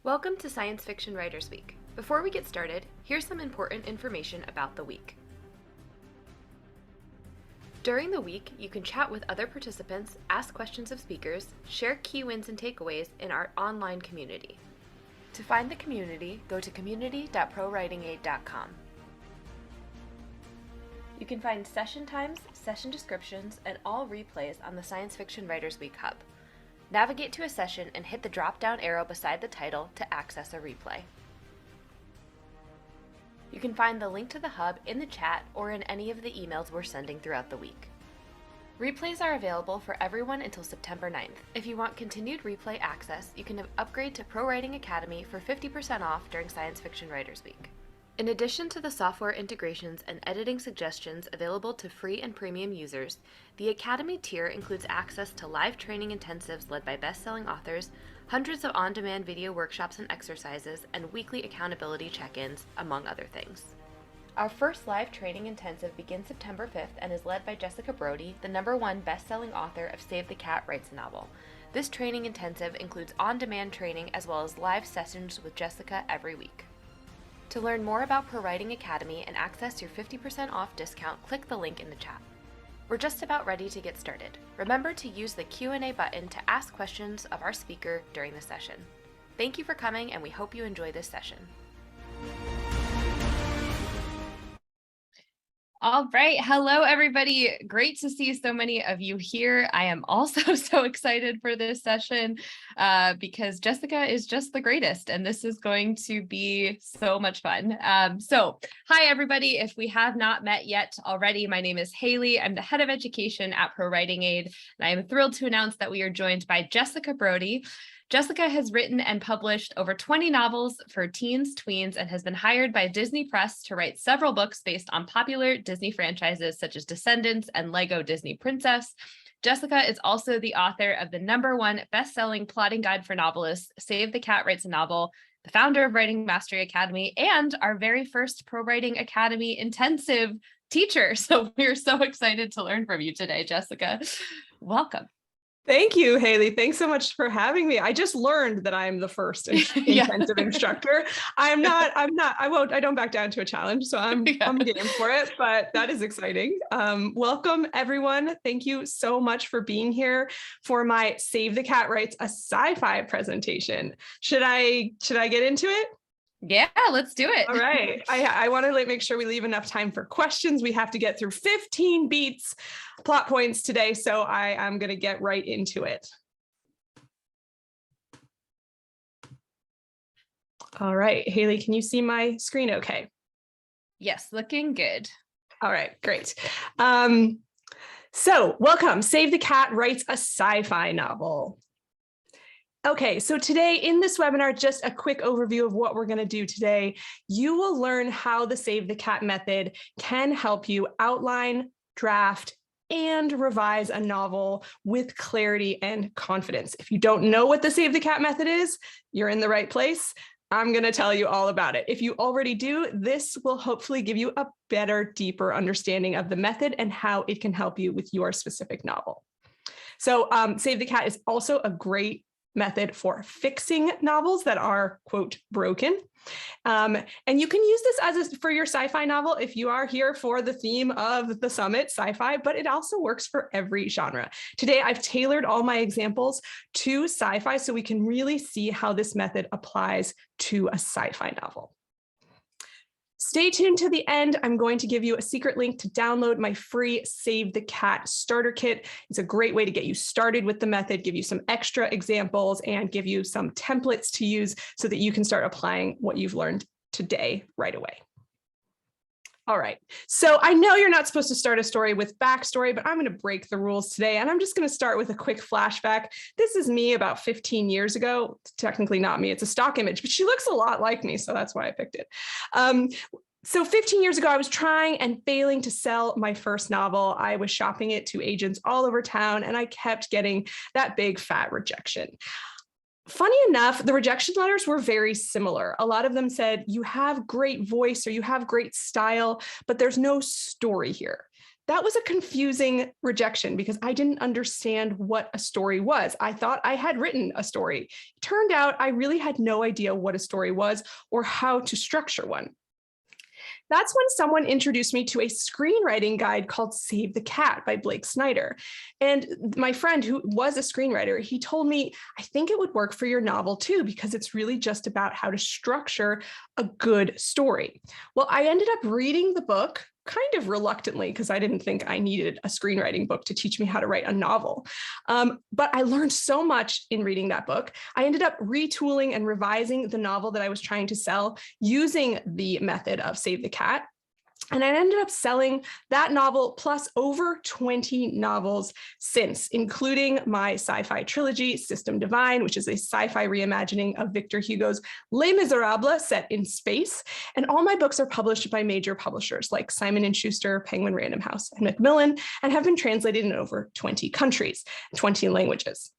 Welcome to Science Fiction Writers Week. Before we get started, here's some important information about the week. During the week, you can chat with other participants, ask questions of speakers, share key wins and takeaways in our online community. To find the community, go to community.prowritingaid.com. You can find session times, session descriptions, and all replays on the Science Fiction Writers Week Hub. Navigate to a session and hit the drop-down arrow beside the title to access a replay. You can find the link to the Hub in the chat or in any of the emails we're sending throughout the week. Replays are available for everyone until September 9th. If you want continued replay access, you can upgrade to Pro Writing Academy for 50% off during Science Fiction Writers Week. In addition to the software integrations and editing suggestions available to free and premium users, the Academy tier includes access to live training intensives led by best-selling authors, hundreds of on-demand video workshops and exercises, and weekly accountability check-ins, among other things. Our first live training intensive begins September 5th and is led by Jessica Brody, the #1 best-selling author of Save the Cat Writes a Novel. This training intensive includes on-demand training as well as live sessions with Jessica every week. To learn more about Pro Writing Academy and access your 50% off discount, click the link in the chat. We're just about ready to get started. Remember to use the Q&A button to ask questions of our speaker during the session. Thank you for coming, and we hope you enjoy this session. All right. Hello, everybody. Great to see so many of you here. I am also so excited for this session because Jessica is just the greatest, and this is going to be so much fun. Hi, everybody. If we have not met yet already, my name is Haley. I'm the head of education at Pro Writing Aid, and I am thrilled to announce that we are joined by Jessica Brody. Jessica has written and published over 20 novels for teens, tweens, and has been hired by Disney Press to write several books based on popular Disney franchises such as Descendants and Lego Disney Princess. Jessica is also the author of the #1 best-selling plotting guide for novelists, Save the Cat Writes a Novel, the founder of Writing Mastery Academy, and our very first Pro Writing Academy intensive teacher. So we're so excited to learn from you today, Jessica. Welcome. Thank you, Haley. Thanks so much for having me. I just learned that I'm the first intensive instructor. I don't back down to a challenge, so I'm game for it, but that is exciting. Welcome, everyone. Thank you so much for being here for my Save the Cat Writes a Sci-Fi presentation. Should I get into it? Yeah, let's do it. All right. I want to make sure we leave enough time for questions. We have to get through 15 beats, plot points today, so I am going to get right into it. All right, Haley, can you see my screen okay? Yes, looking good. All right, great. So welcome. Save the Cat Writes a Sci-Fi Novel. Okay, so today in this webinar, just a quick overview of what we're going to do today. You will learn how the Save the Cat method can help you outline, draft, and revise a novel with clarity and confidence. If you don't know what the Save the Cat method is, you're in the right place. I'm going to tell you all about it. If you already do, this will hopefully give you a better, deeper understanding of the method and how it can help you with your specific novel. So Save the Cat is also a great method for fixing novels that are, quote, broken. And you can use this for your sci-fi novel if you are here for the theme of the summit, sci-fi, but it also works for every genre. Today, I've tailored all my examples to sci-fi so we can really see how this method applies to a sci-fi novel. Stay tuned to the end. I'm going to give you a secret link to download my free Save the Cat starter kit. It's a great way to get you started with the method, give you some extra examples, and give you some templates to use so that you can start applying what you've learned today right away. All right, so I know you're not supposed to start a story with backstory, but I'm going to break the rules today, and I'm just going to start with a quick flashback. This is me about 15 years ago. It's technically not me, it's a stock image, but she looks a lot like me, so that's why I picked it. So 15 years ago, I was trying and failing to sell my first novel. I was shopping it to agents all over town, and I kept getting that big fat rejection. Funny enough, the rejection letters were very similar. A lot of them said, you have great voice or you have great style, but there's no story here. That was a confusing rejection because I didn't understand what a story was. I thought I had written a story. It turned out I really had no idea what a story was or how to structure one. That's when someone introduced me to a screenwriting guide called Save the Cat by Blake Snyder. And my friend who was a screenwriter, he told me, I think it would work for your novel too, because it's really just about how to structure a good story. Well, I ended up reading the book kind of reluctantly because I didn't think I needed a screenwriting book to teach me how to write a novel. But I learned so much in reading that book. I ended up retooling and revising the novel that I was trying to sell using the method of Save the Cat. And I ended up selling that novel plus over 20 novels since, including my sci-fi trilogy, System Divine, which is a sci-fi reimagining of Victor Hugo's Les Miserables set in space. And all my books are published by major publishers like Simon & Schuster, Penguin Random House, and Macmillan, and have been translated in over 20 countries, 20 languages.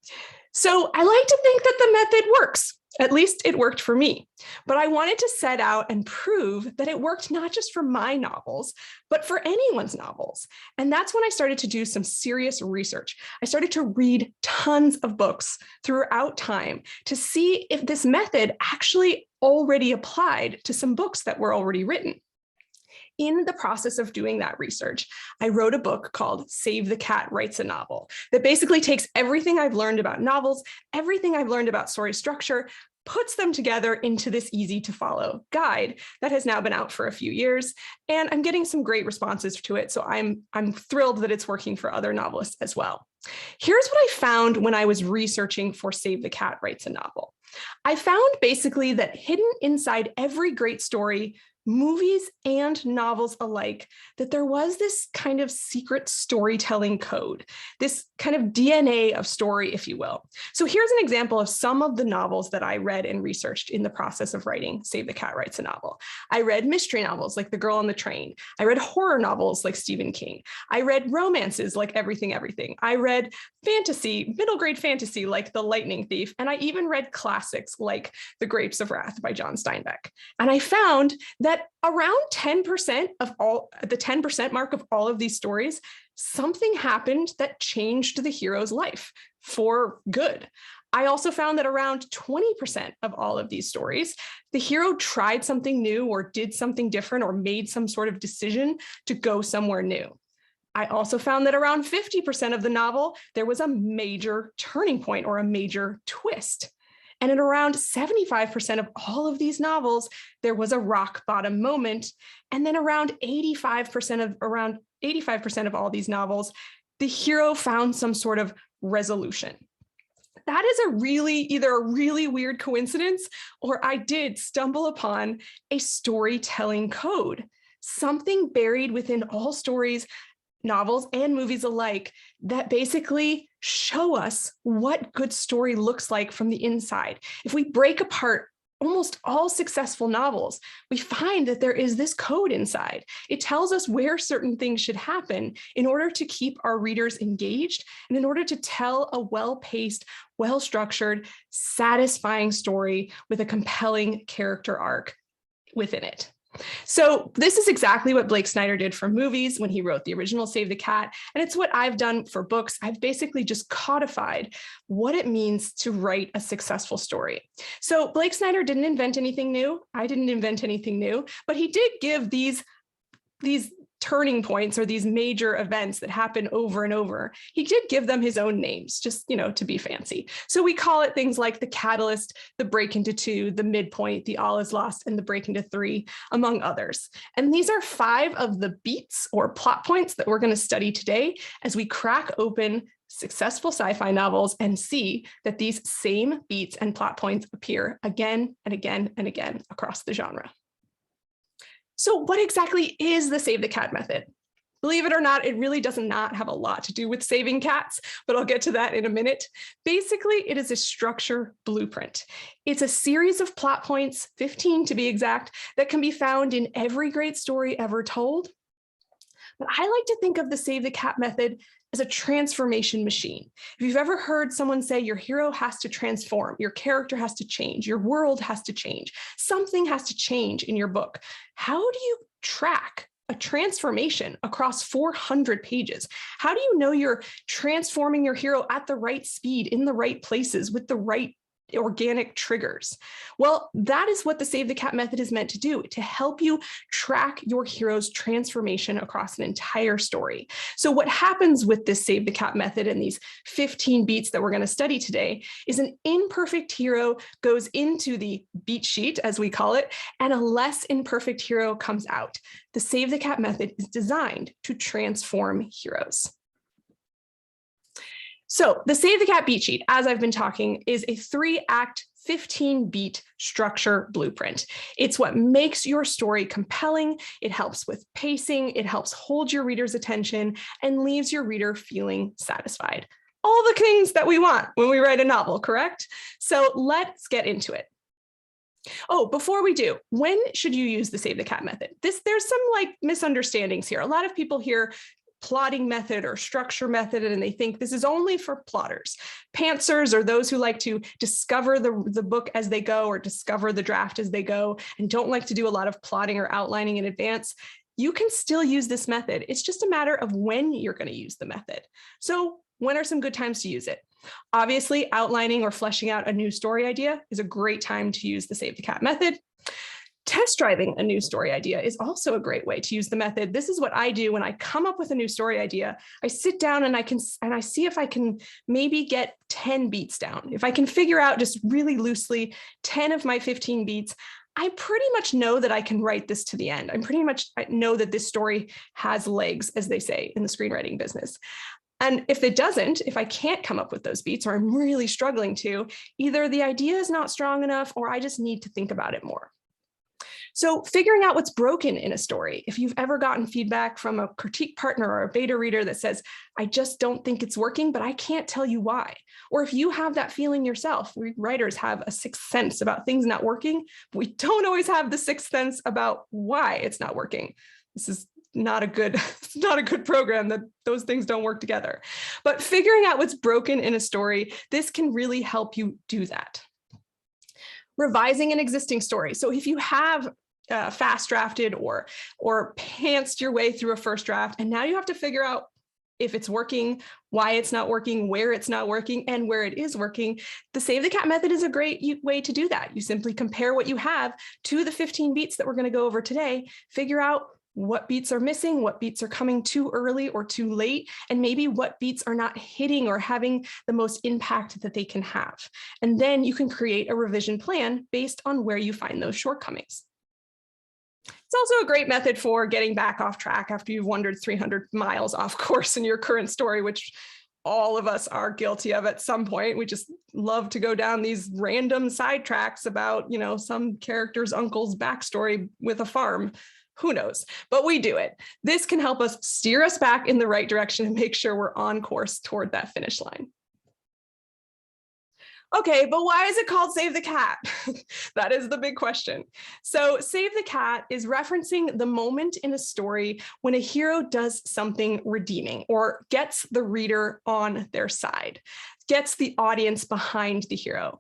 So I like to think that the method works. At least it worked for me. But I wanted to set out and prove that it worked not just for my novels, but for anyone's novels. And that's when I started to do some serious research. I started to read tons of books throughout time to see if this method actually already applied to some books that were already written. In the process of doing that research, I wrote a book called Save the Cat Writes a Novel that basically takes everything I've learned about novels, everything I've learned about story structure, puts them together into this easy to follow guide that has now been out for a few years. And I'm getting some great responses to it. So I'm thrilled that it's working for other novelists as well. Here's what I found when I was researching for Save the Cat Writes a Novel. I found basically that hidden inside every great story, movies and novels alike, that there was this kind of secret storytelling code, this kind of DNA of story, if you will. So here's an example of some of the novels that I read and researched in the process of writing Save the Cat Writes a Novel. I read mystery novels like The Girl on the Train. I read horror novels like Stephen King. I read romances like Everything, Everything. I read fantasy, middle grade fantasy like The Lightning Thief. And I even read classics like The Grapes of Wrath by John Steinbeck. And I found that around 10% of all, the 10% mark of all of these stories, something happened that changed the hero's life for good. I also found that around 20% of all of these stories, the hero tried something new or did something different or made some sort of decision to go somewhere new. I also found that around 50% of the novel, there was a major turning point or a major twist. And in around 75% of all of these novels, there was a rock bottom moment. And then around 85% of all these novels, the hero found some sort of resolution. That is either a really weird coincidence, or I did stumble upon a storytelling code, something buried within all stories, novels and movies alike, that basically show us what good story looks like from the inside. If we break apart almost all successful novels, we find that there is this code inside. It tells us where certain things should happen in order to keep our readers engaged and in order to tell a well-paced, well-structured, satisfying story with a compelling character arc within it. So this is exactly what Blake Snyder did for movies when he wrote the original Save the Cat, and it's what I've done for books. I've basically just codified what it means to write a successful story. So Blake Snyder didn't invent anything new. I didn't invent anything new, but he did give these turning points or these major events that happen over and over. He did give them his own names, just, to be fancy. So we call it things like the catalyst, the break into two, the midpoint, the all is lost, and the break into three, among others. And these are 5 of the beats or plot points that we're going to study today as we crack open successful sci-fi novels and see that these same beats and plot points appear again and again and again across the genre. So what exactly is the Save the Cat method? Believe it or not, it really does not have a lot to do with saving cats, but I'll get to that in a minute. Basically, it is a structure blueprint. It's a series of plot points, 15 to be exact, that can be found in every great story ever told. But I like to think of the Save the Cat method as a transformation machine. If you've ever heard someone say your hero has to transform, your character has to change, your world has to change, something has to change in your book, how do you track a transformation across 400 pages? How do you know you're transforming your hero at the right speed, in the right places, with the right organic triggers? Well, that is what the Save the Cat method is meant to do, to help you track your hero's transformation across an entire story. So what happens with this Save the Cat method and these 15 beats that we're going to study today is an imperfect hero goes into the beat sheet, as we call it, and a less imperfect hero comes out. The Save the Cat method is designed to transform heroes. So the Save the Cat beat sheet, as I've been talking, is a 3-act, 15-beat structure blueprint. It's what makes your story compelling. It helps with pacing. It helps hold your reader's attention and leaves your reader feeling satisfied. All the things that we want when we write a novel, correct? So let's get into it. Oh, before we do, when should you use the Save the Cat method? There's some misunderstandings here. A lot of people hear plotting method or structure method, and they think this is only for plotters. Pantsers are those who like to discover the book as they go or discover the draft as they go and don't like to do a lot of plotting or outlining in advance. You can still use this method. It's just a matter of when you're going to use the method. So when are some good times to use it? Obviously, outlining or fleshing out a new story idea is a great time to use the Save the Cat method. Test driving a new story idea is also a great way to use the method. This is what I do when I come up with a new story idea. I sit down and I see if I can maybe get 10 beats down. If I can figure out just really loosely 10 of my 15 beats, I pretty much know that I can write this to the end. I know that this story has legs, as they say in the screenwriting business. And if it doesn't, if I can't come up with those beats, or I'm really struggling to, either the idea is not strong enough or I just need to think about it more. So figuring out what's broken in a story. If you've ever gotten feedback from a critique partner or a beta reader that says, I just don't think it's working, but I can't tell you why. Or if you have that feeling yourself, we writers have a sixth sense about things not working, but we don't always have the sixth sense about why it's not working. This is not a good program that those things don't work together. But figuring out what's broken in a story, this can really help you do that. Revising an existing story. So if you have fast drafted or pantsed your way through a first draft, and now you have to figure out if it's working, why it's not working, where it's not working, and where it is working, the Save the Cat method is a great way to do that. You simply compare what you have to the 15 beats that we're going to go over today, figure out what beats are missing, what beats are coming too early or too late, and maybe what beats are not hitting or having the most impact that they can have. And then you can create a revision plan based on where you find those shortcomings. It's also a great method for getting back off track after you've wandered 300 miles off course in your current story, which all of us are guilty of at some point. We just love to go down these random sidetracks about, some character's uncle's backstory with a farm. Who knows? But we do it. This can help us steer us back in the right direction and make sure we're on course toward that finish line. Okay, but why is it called Save the Cat? That is the big question. So Save the Cat is referencing the moment in a story when a hero does something redeeming or gets the reader on their side, gets the audience behind the hero.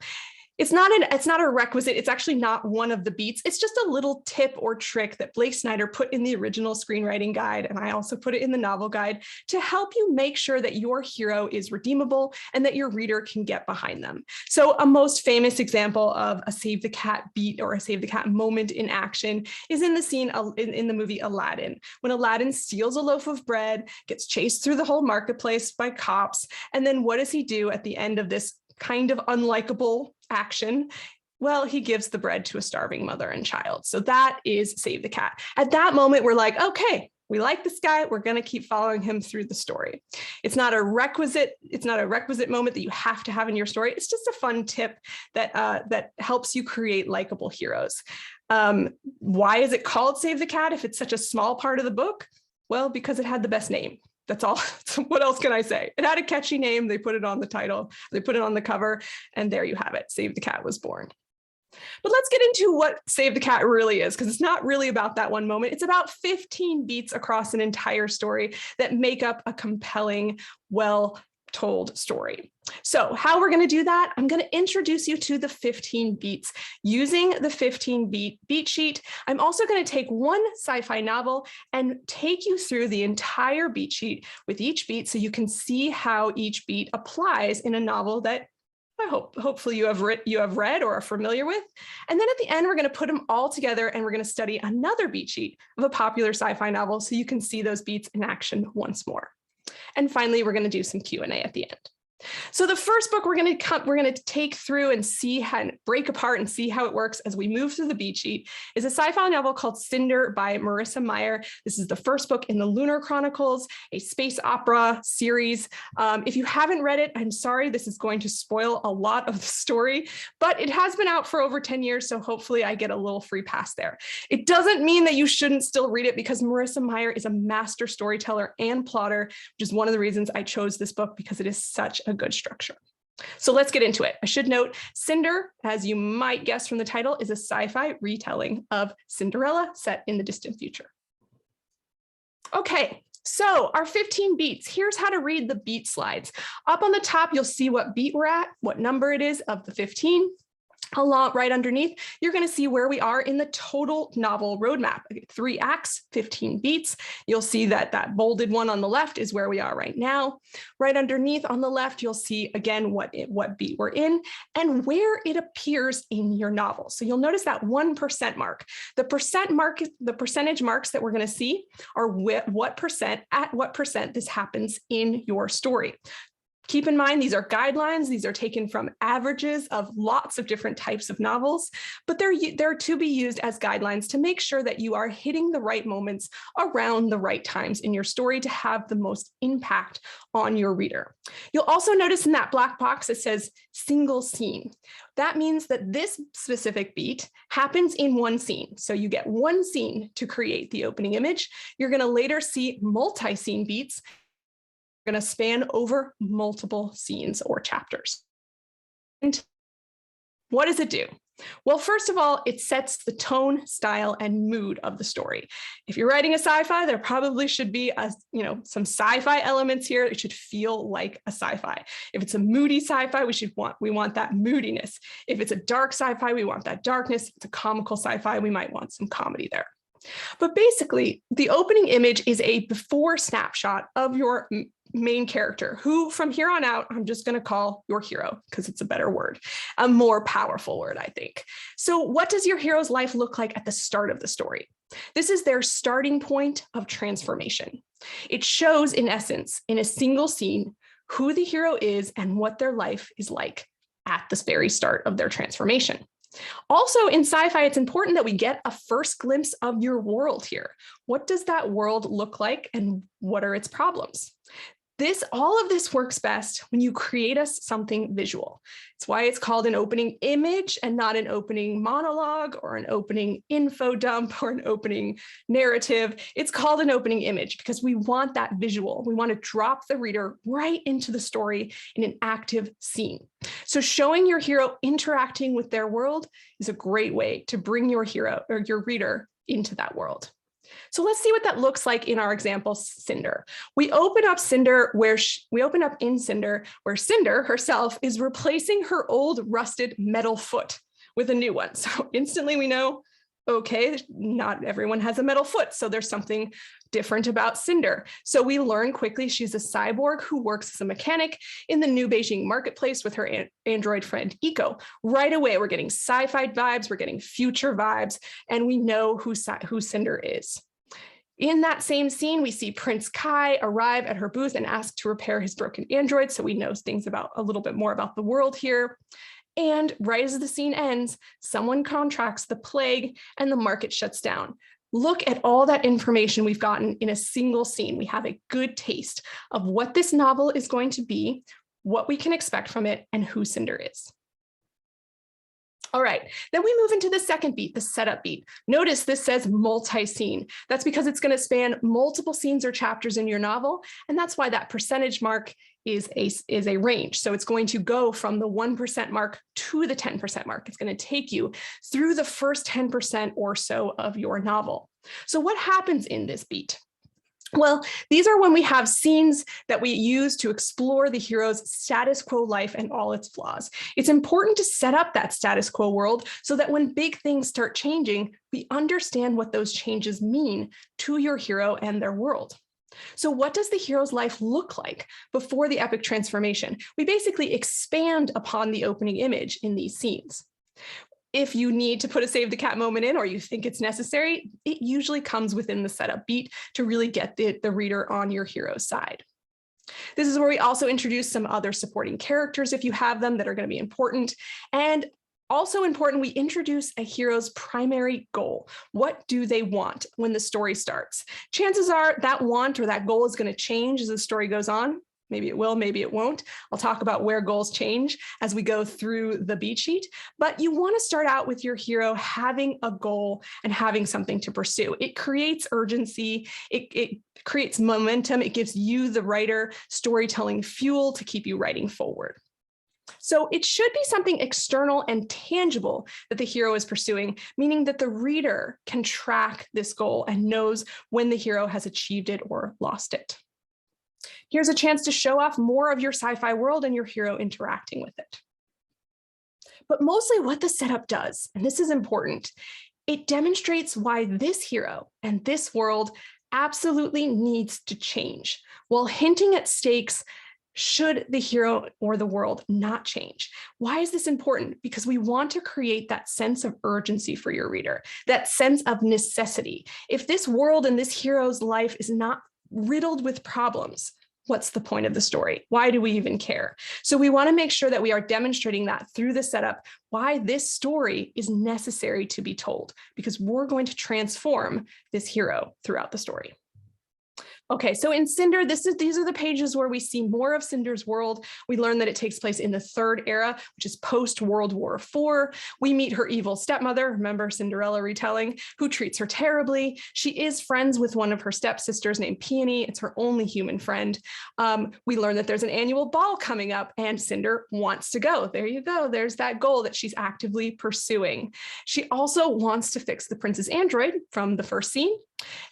It's not a requisite. It's actually not one of the beats. It's just a little tip or trick that Blake Snyder put in the original screenwriting guide, and I also put it in the novel guide, to help you make sure that your hero is redeemable and that your reader can get behind them. So a most famous example of a Save the Cat beat or a Save the Cat moment in action is in the scene in the movie Aladdin, when Aladdin steals a loaf of bread, gets chased through the whole marketplace by cops, and then what does he do at the end of this kind of unlikable action? Well, he gives the bread to a starving mother and child. So that is Save the Cat. At that moment, we're like, okay, we like this guy. We're going to keep following him through the story. It's not a requisite moment that you have to have in your story. It's just a fun tip that helps you create likable heroes. Why is it called Save the Cat if it's such a small part of the book? Well, because it had the best name. That's all. So what else can I say? It had a catchy name. They put it on the title. They put it on the cover. And there you have it. Save the Cat was born. But let's get into what Save the Cat really is, because it's not really about that one moment. It's about 15 beats across an entire story that make up a compelling, told story. So how we're going to do that, I'm going to introduce you to the 15 beats using the 15 beat sheet. I'm also going to take one sci-fi novel and take you through the entire beat sheet with each beat so you can see how each beat applies in a novel that hopefully you have read or are familiar with. And then at the end, we're going to put them all together and we're going to study another beat sheet of a popular sci-fi novel so you can see those beats in action once more. And finally, we're going to do some Q&A at the end. So the first book we're going to take through and see how and break apart and see how it works as we move through the beat sheet is a sci-fi novel called Cinder by Marissa Meyer. This is the first book in the Lunar Chronicles, a space opera series. If you haven't read it, I'm sorry, this is going to spoil a lot of the story, but it has been out for over 10 years, so hopefully I get a little free pass there. It doesn't mean that you shouldn't still read it because Marissa Meyer is a master storyteller and plotter, which is one of the reasons I chose this book because it is such a good structure. So let's get into it. I should note, Cinder, as you might guess from the title, is a sci-fi retelling of Cinderella set in the distant future. Okay, so our 15 beats, here's how to read the beat slides. Up on the top, you'll see what beat we're at, what number it is of the 15. Along right underneath, you're going to see where we are in the total novel roadmap. 3 acts, 15 beats. You'll see that that bolded one on the left is where we are right now. Right underneath on the left, you'll see again what beat we're in and where it appears in your novel. So you'll notice that 1% mark. The percentage marks that we're going to see are at what percent this happens in your story. Keep in mind, these are guidelines. These are taken from averages of lots of different types of novels, but they're to be used as guidelines to make sure that you are hitting the right moments around the right times in your story to have the most impact on your reader. You'll also notice in that black box, it says single scene. That means that this specific beat happens in one scene. So you get one scene to create the opening image. You're going to later see multi-scene beats going to span over multiple scenes or chapters. And what does it do? Well, first of all, it sets the tone, style, and mood of the story. If you're writing a sci-fi, there probably should be some sci-fi elements here. It should feel like a sci-fi. If it's a moody sci-fi, we want that moodiness. If it's a dark sci-fi, we want that darkness. If it's a comical sci-fi, we might want some comedy there. But basically, the opening image is a before snapshot of your main character, who from here on out, I'm just going to call your hero because it's a better word, a more powerful word, I think. So what does your hero's life look like at the start of the story? This is their starting point of transformation. It shows, in essence, in a single scene, who the hero is and what their life is like at the very start of their transformation. Also in sci-fi, it's important that we get a first glimpse of your world here. What does that world look like and what are its problems? All of this works best when you create us something visual. It's why it's called an opening image and not an opening monologue or an opening info dump or an opening narrative. It's called an opening image because we want that visual. We want to drop the reader right into the story in an active scene. So showing your hero interacting with their world is a great way to bring your hero or your reader into that world. So let's see what that looks like in our example, Cinder. We open up in Cinder where Cinder herself is replacing her old rusted metal foot with a new one. So instantly we know, okay, not everyone has a metal foot, so there's something different about Cinder. So we learn quickly she's a cyborg who works as a mechanic in the new Beijing marketplace with her android friend Eco. Right away, we're getting sci-fi vibes, we're getting future vibes, and we know who Cinder is. In that same scene, we see Prince Kai arrive at her booth and ask to repair his broken android, so we know things about a little bit more about the world here. And right as the scene ends, someone contracts the plague and the market shuts down. Look at all that information we've gotten in a single scene. We have a good taste of what this novel is going to be, what we can expect from it, and who Cinder is. All right, then we move into the second beat, the setup beat. Notice this says multi-scene. That's because it's going to span multiple scenes or chapters in your novel, and that's why that percentage mark is a range. So it's going to go from the 1% mark to the 10% mark. It's going to take you through the first 10% or so of your novel. So what happens in this beat? Well, these are when we have scenes that we use to explore the hero's status quo life and all its flaws. It's important to set up that status quo world so that when big things start changing, we understand what those changes mean to your hero and their world. So what does the hero's life look like before the epic transformation? We basically expand upon the opening image in these scenes. If you need to put a save the cat moment in or you think it's necessary, it usually comes within the setup beat to really get the reader on your hero's side. This is where we also introduce some other supporting characters if you have them that are going to be important. And also important, we introduce a hero's primary goal. What do they want when the story starts? Chances are that want or that goal is going to change as the story goes on. Maybe it will, maybe it won't. I'll talk about where goals change as we go through the beat sheet, but you want to start out with your hero having a goal and having something to pursue. It creates urgency, it creates momentum, it gives you, the writer, storytelling fuel to keep you writing forward. So it should be something external and tangible that the hero is pursuing, meaning that the reader can track this goal and knows when the hero has achieved it or lost it. Here's a chance to show off more of your sci-fi world and your hero interacting with it. But mostly what the setup does, and this is important, it demonstrates why this hero and this world absolutely needs to change, while hinting at stakes should the hero or the world not change. Why is this important? Because we want to create that sense of urgency for your reader, that sense of necessity. If this world and this hero's life is not riddled with problems, what's the point of the story? Why do we even care? So we want to make sure that we are demonstrating that through the setup, why this story is necessary to be told, because we're going to transform this hero throughout the story. Okay, so in Cinder, these are the pages where we see more of Cinder's world. We learn that it takes place in the Third Era, which is post-World War IV. We meet her evil stepmother, remember Cinderella retelling, who treats her terribly. She is friends with one of her stepsisters named Peony. It's her only human friend. We learn that there's an annual ball coming up and Cinder wants to go. There you go. There's that goal that she's actively pursuing. She also wants to fix the prince's android from the first scene.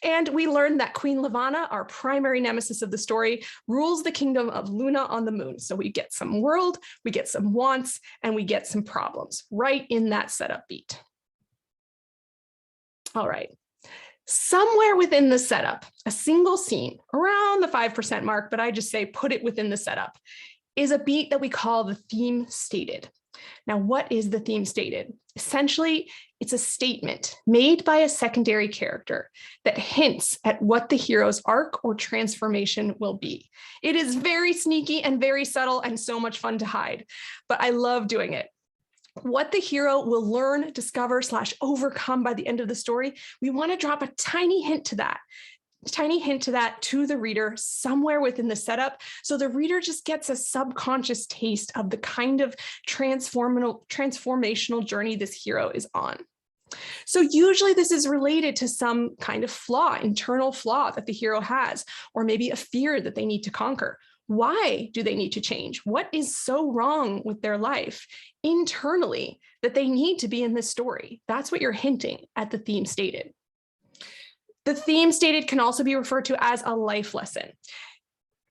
And we learn that Queen Levana, our primary nemesis of the story, rules the kingdom of Luna on the moon. So we get some world, we get some wants, and we get some problems right in that setup beat. All right. Somewhere within the setup, a single scene around the 5% mark, but I just say put it within the setup, is a beat that we call the theme stated. Now, what is the theme stated? Essentially, it's a statement made by a secondary character that hints at what the hero's arc or transformation will be. It is very sneaky and very subtle and so much fun to hide, but I love doing it. What the hero will learn, discover, / overcome by the end of the story, we want to drop a tiny hint to that to the reader somewhere within the setup, so the reader just gets a subconscious taste of the kind of transformational journey this hero is on. So usually this is related to some kind of flaw, internal flaw that the hero has, or maybe a fear that they need to conquer. Why do they need to change? What is so wrong with their life internally that they need to be in this story? That's what you're hinting at the theme stated. The theme stated can also be referred to as a life lesson.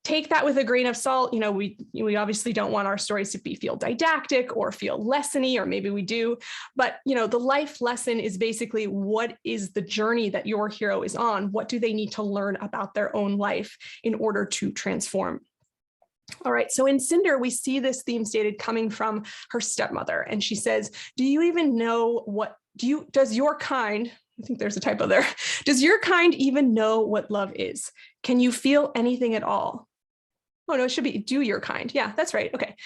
Take that with a grain of salt. You know, we obviously don't want our stories to feel didactic or feel lessony, or maybe we do. But, you know, the life lesson is basically, what is the journey that your hero is on? What do they need to learn about their own life in order to transform? All right, so in Cinder, we see this theme stated coming from her stepmother. And she says, do you even know does your kind, I think there's a typo there. Does your kind even know what love is? Can you feel anything at all? Oh no, it should be do your kind. Yeah, that's right. Okay.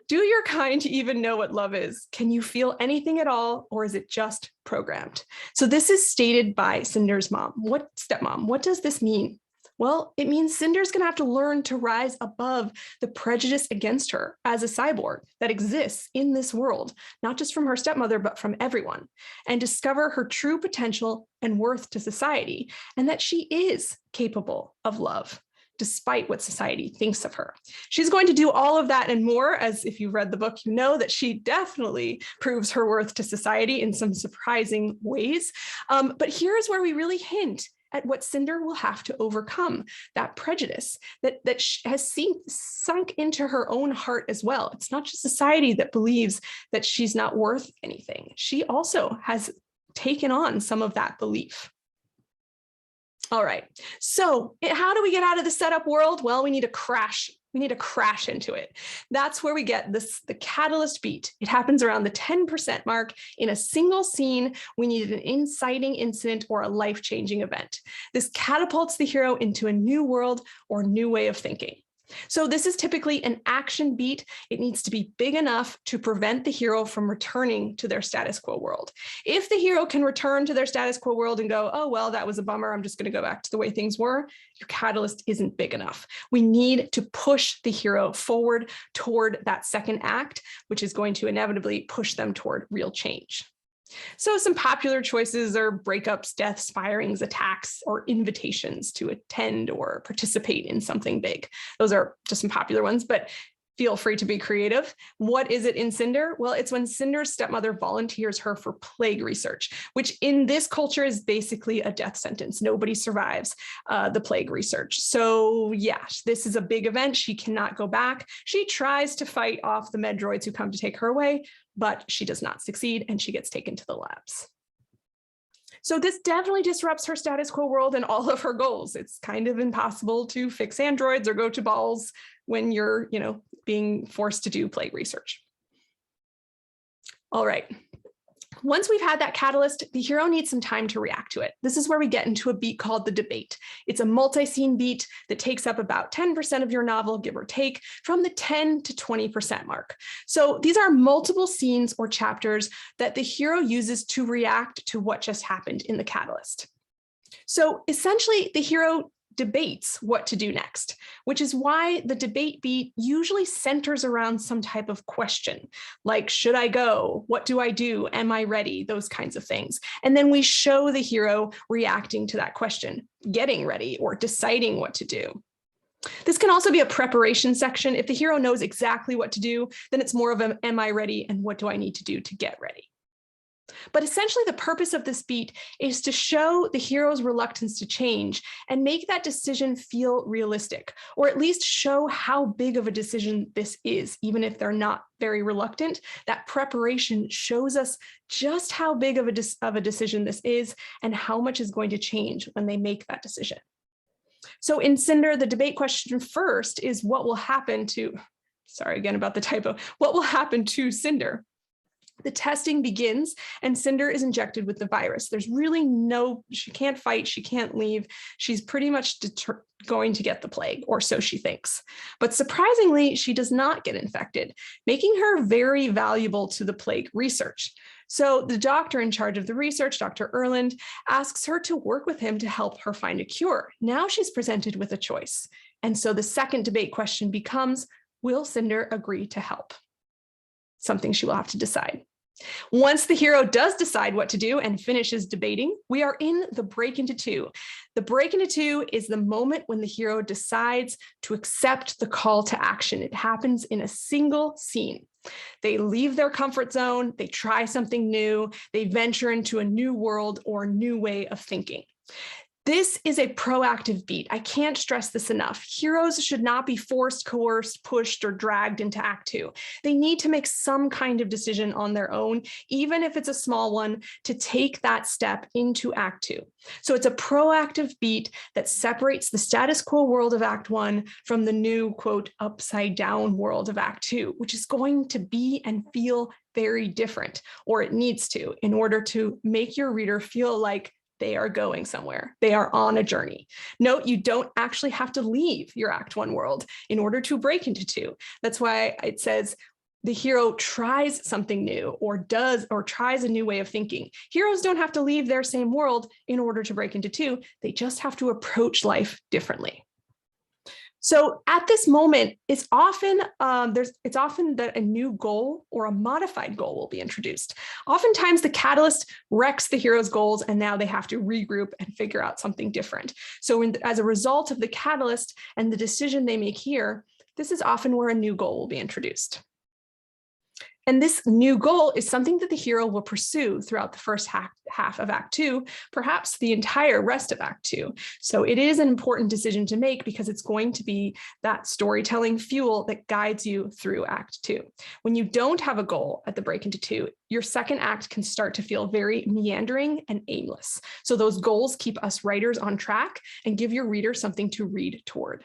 Do your kind even know what love is? Can you feel anything at all, or is it just programmed? So this is stated by Cinder's mom. Stepmom, what does this mean? Well, it means Cinder's going to have to learn to rise above the prejudice against her as a cyborg that exists in this world, not just from her stepmother, but from everyone, and discover her true potential and worth to society, and that she is capable of love, despite what society thinks of her. She's going to do all of that and more, as if you've read the book, you know that she definitely proves her worth to society in some surprising ways. But here's where we really hint at what Cinder will have to overcome, that prejudice that has sunk into her own heart as well. It's not just society that believes that she's not worth anything. She also has taken on some of that belief. All right, so how do we get out of the setup world? Well, we need to crash. We need to crash into it. That's where we get the catalyst beat. It happens around the 10% mark in a single scene. We need an inciting incident or a life-changing event. This catapults the hero into a new world or new way of thinking. So this is typically an action beat. It needs to be big enough to prevent the hero from returning to their status quo world. If the hero can return to their status quo world and go, oh, well, that was a bummer, I'm just going to go back to the way things were, your catalyst isn't big enough. We need to push the hero forward toward that second act, which is going to inevitably push them toward real change. So some popular choices are breakups, deaths, firings, attacks, or invitations to attend or participate in something big. Those are just some popular ones, but feel free to be creative. What is it in Cinder? Well, it's when Cinder's stepmother volunteers her for plague research, which in this culture is basically a death sentence. Nobody survives the plague research. So yeah, this is a big event. She cannot go back. She tries to fight off the Medroids who come to take her away, but she does not succeed and she gets taken to the labs. So this definitely disrupts her status quo world and all of her goals. It's kind of impossible to fix androids or go to balls when you're, being forced to do plague research. All right. Once we've had that catalyst, the hero needs some time to react to it. This is where we get into a beat called the debate. It's a multi-scene beat that takes up about 10% of your novel, give or take, from the 10 to 20% mark. So these are multiple scenes or chapters that the hero uses to react to what just happened in the catalyst. So essentially, the hero debates what to do next, which is why the debate beat usually centers around some type of question, like, should I go? What do I do? Am I ready? Those kinds of things. And then we show the hero reacting to that question, getting ready or deciding what to do. This can also be a preparation section. If the hero knows exactly what to do, then it's more of an, am I ready? And what do I need to do to get ready? But essentially, the purpose of this beat is to show the hero's reluctance to change and make that decision feel realistic, or at least show how big of a decision this is, even if they're not very reluctant. That preparation shows us just how big of a decision this is and how much is going to change when they make that decision. So in Cinder, the debate question first is what will happen to, sorry again about the typo, what will happen to Cinder? The testing begins and Cinder is injected with the virus. There's really she can't fight, she can't leave. She's pretty much going to get the plague, or so she thinks. But surprisingly, she does not get infected, making her very valuable to the plague research. So the doctor in charge of the research, Dr. Erland, asks her to work with him to help her find a cure. Now she's presented with a choice. And so the second debate question becomes, will Cinder agree to help? Something she will have to decide. Once the hero does decide what to do and finishes debating, we are in the break into two. The break into two is the moment when the hero decides to accept the call to action. It happens in a single scene. They leave their comfort zone, they try something new, they venture into a new world or new way of thinking. This is a proactive beat. I can't stress this enough. Heroes should not be forced, coerced, pushed, or dragged into Act 2. They need to make some kind of decision on their own, even if it's a small one, to take that step into Act 2. So it's a proactive beat that separates the status quo world of Act 1 from the new, quote, upside down world of Act 2, which is going to be and feel very different, or it needs to, in order to make your reader feel like they are going somewhere. They are on a journey. Note, you don't actually have to leave your Act 1 world in order to break into 2. That's why it says the hero tries something new or tries a new way of thinking. Heroes don't have to leave their same world in order to break into 2. They just have to approach life differently. So at this moment, it's often that a new goal or a modified goal will be introduced. Oftentimes the catalyst wrecks the hero's goals and now they have to regroup and figure out something different. So as a result of the catalyst and the decision they make here, this is often where a new goal will be introduced. And this new goal is something that the hero will pursue throughout the first half of Act 2, perhaps the entire rest of Act 2. So it is an important decision to make because it's going to be that storytelling fuel that guides you through Act 2. When you don't have a goal at the break into 2, your second act can start to feel very meandering and aimless. So those goals keep us writers on track and give your reader something to read toward.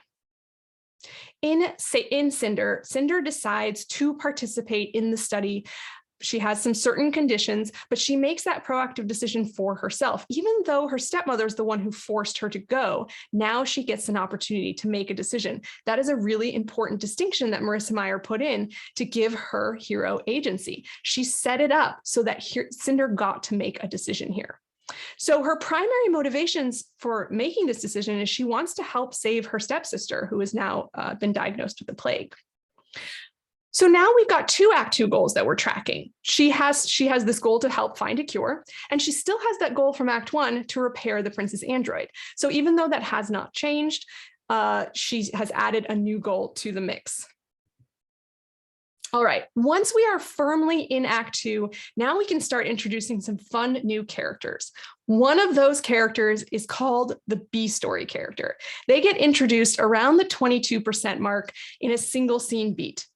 In Cinder, Cinder decides to participate in the study. She has some certain conditions, but she makes that proactive decision for herself. Even though her stepmother is the one who forced her to go, now she gets an opportunity to make a decision. That is a really important distinction that Marissa Meyer put in to give her hero agency. She set it up so that Cinder got to make a decision here. So her primary motivations for making this decision is she wants to help save her stepsister, who has now been diagnosed with the plague. So now we've got 2 Act 2 goals that we're tracking. She has this goal to help find a cure, and she still has that goal from Act 1 to repair the prince's android. So even though that has not changed, she has added a new goal to the mix. All right, once we are firmly in Act 2, now we can start introducing some fun new characters. One of those characters is called the B-story character. They get introduced around the 22% mark in a single scene beat.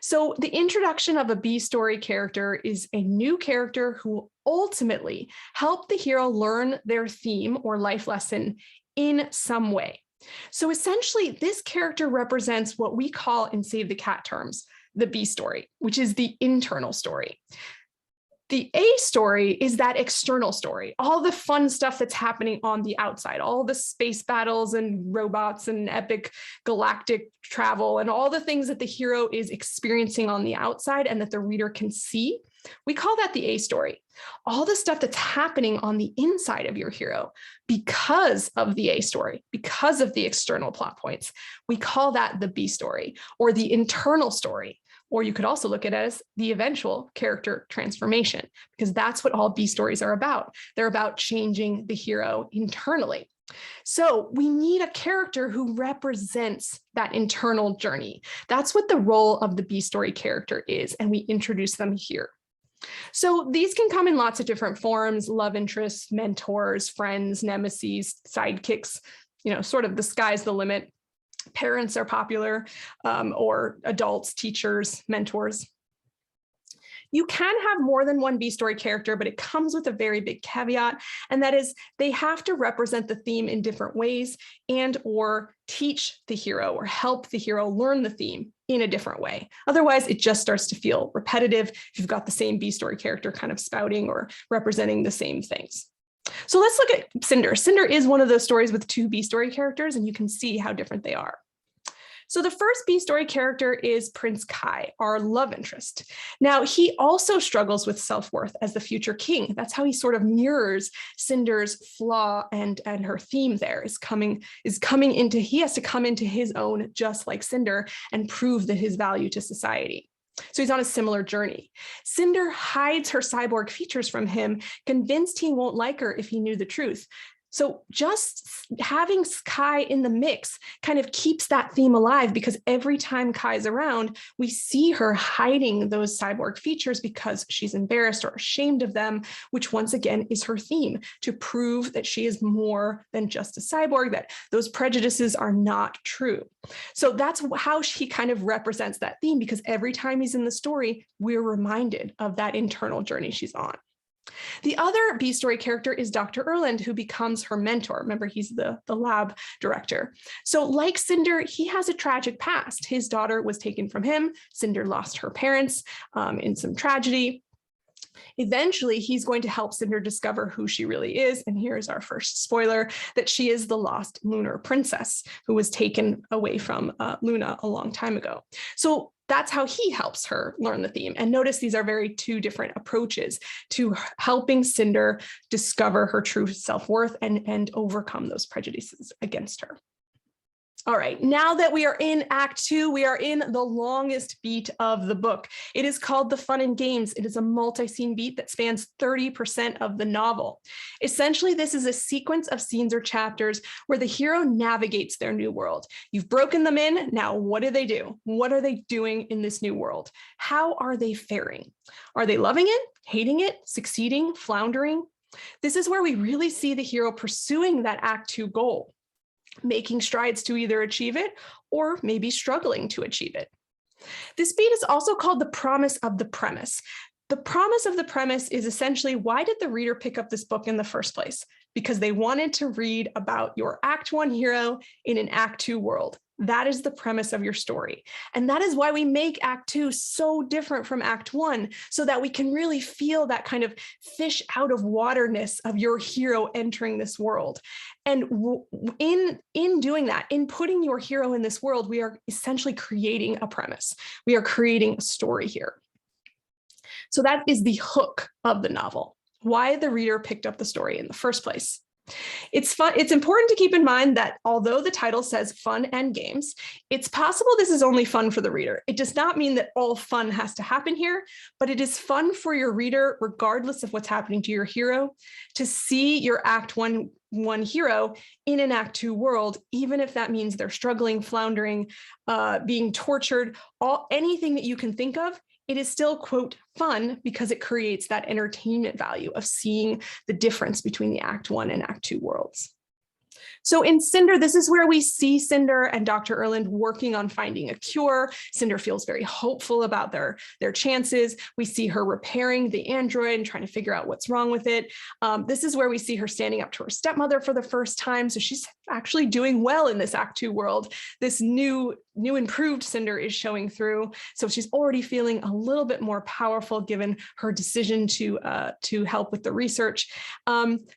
So the introduction of a B-story character is a new character who will ultimately help the hero learn their theme or life lesson in some way. So essentially, this character represents what we call in Save the Cat terms, the B story, which is the internal story. The A story is that external story, all the fun stuff that's happening on the outside, all the space battles and robots and epic galactic travel and all the things that the hero is experiencing on the outside and that the reader can see. We call that the A story. All the stuff that's happening on the inside of your hero because of the A story, because of the external plot points, we call that the B story or the internal story. Or you could also look at it as the eventual character transformation, because that's what all B stories are about. They're about changing the hero internally. So we need a character who represents that internal journey. That's what the role of the B story character is, and we introduce them here. So these can come in lots of different forms: love interests, mentors, friends, nemesis, sidekicks, sort of the sky's the limit. Parents are popular, or adults, teachers, mentors. You can have more than one B-story character, but it comes with a very big caveat, and that is they have to represent the theme in different ways and or teach the hero or help the hero learn the theme in a different way. Otherwise, it just starts to feel repetitive if you've got the same B-story character kind of spouting or representing the same things. So let's look at Cinder. Cinder is one of those stories with 2 B-story characters, and you can see how different they are. So the first B-story character is Prince Kai, our love interest. Now, he also struggles with self-worth as the future king. That's how he sort of mirrors Cinder's flaw and her theme there is coming into, he has to come into his own just like Cinder and prove that his value to society. So he's on a similar journey. Cinder hides her cyborg features from him, convinced he won't like her if he knew the truth. So just having Kai in the mix kind of keeps that theme alive, because every time Kai's around, we see her hiding those cyborg features because she's embarrassed or ashamed of them, which once again is her theme, to prove that she is more than just a cyborg, that those prejudices are not true. So that's how she kind of represents that theme, because every time he's in the story, we're reminded of that internal journey she's on. The other B-story character is Dr. Erland, who becomes her mentor. Remember, he's the lab director. So like Cinder, he has a tragic past. His daughter was taken from him. Cinder lost her parents in some tragedy. Eventually, he's going to help Cinder discover who she really is. And here's our first spoiler, that she is the lost lunar princess who was taken away from Luna a long time ago. So that's how he helps her learn the theme. And notice these are very 2 different approaches to helping Cinder discover her true self-worth and overcome those prejudices against her. All right, now that we are in Act 2, we are in the longest beat of the book. It is called The Fun and Games. It is a multi-scene beat that spans 30% of the novel. Essentially, this is a sequence of scenes or chapters where the hero navigates their new world. You've broken them in, now what do? What are they doing in this new world? How are they faring? Are they loving it, hating it, succeeding, floundering? This is where we really see the hero pursuing that Act 2 goal, making strides to either achieve it or maybe struggling to achieve it. This beat is also called the promise of the premise. The promise of the premise is essentially, why did the reader pick up this book in the first place? Because they wanted to read about your Act 1 hero in an Act 2 world. That is the premise of your story. And that is why we make Act 2 so different from Act 1, so that we can really feel that kind of fish out of waterness of your hero entering this world. And in doing that, in putting your hero in this world, we are essentially creating a premise. We are creating a story here. So that is the hook of the novel, why the reader picked up the story in the first place. It's important to keep in mind that although the title says fun and games, it's possible this is only fun for the reader. It does not mean that all fun has to happen here, but it is fun for your reader, regardless of what's happening to your hero, to see your Act 1 hero in an Act 2 world, even if that means they're struggling, floundering, being tortured, anything that you can think of. It is still, quote, fun because it creates that entertainment value of seeing the difference between the Act 1 and Act 2 worlds. So in Cinder, this is where we see Cinder and Dr. Erland working on finding a cure. Cinder feels very hopeful about their chances. We see her repairing the android and trying to figure out what's wrong with it. This is where we see her standing up to her stepmother for the first time. So she's actually doing well in this Act 2 world. This new improved Cinder is showing through. So she's already feeling a little bit more powerful given her decision to help with the research.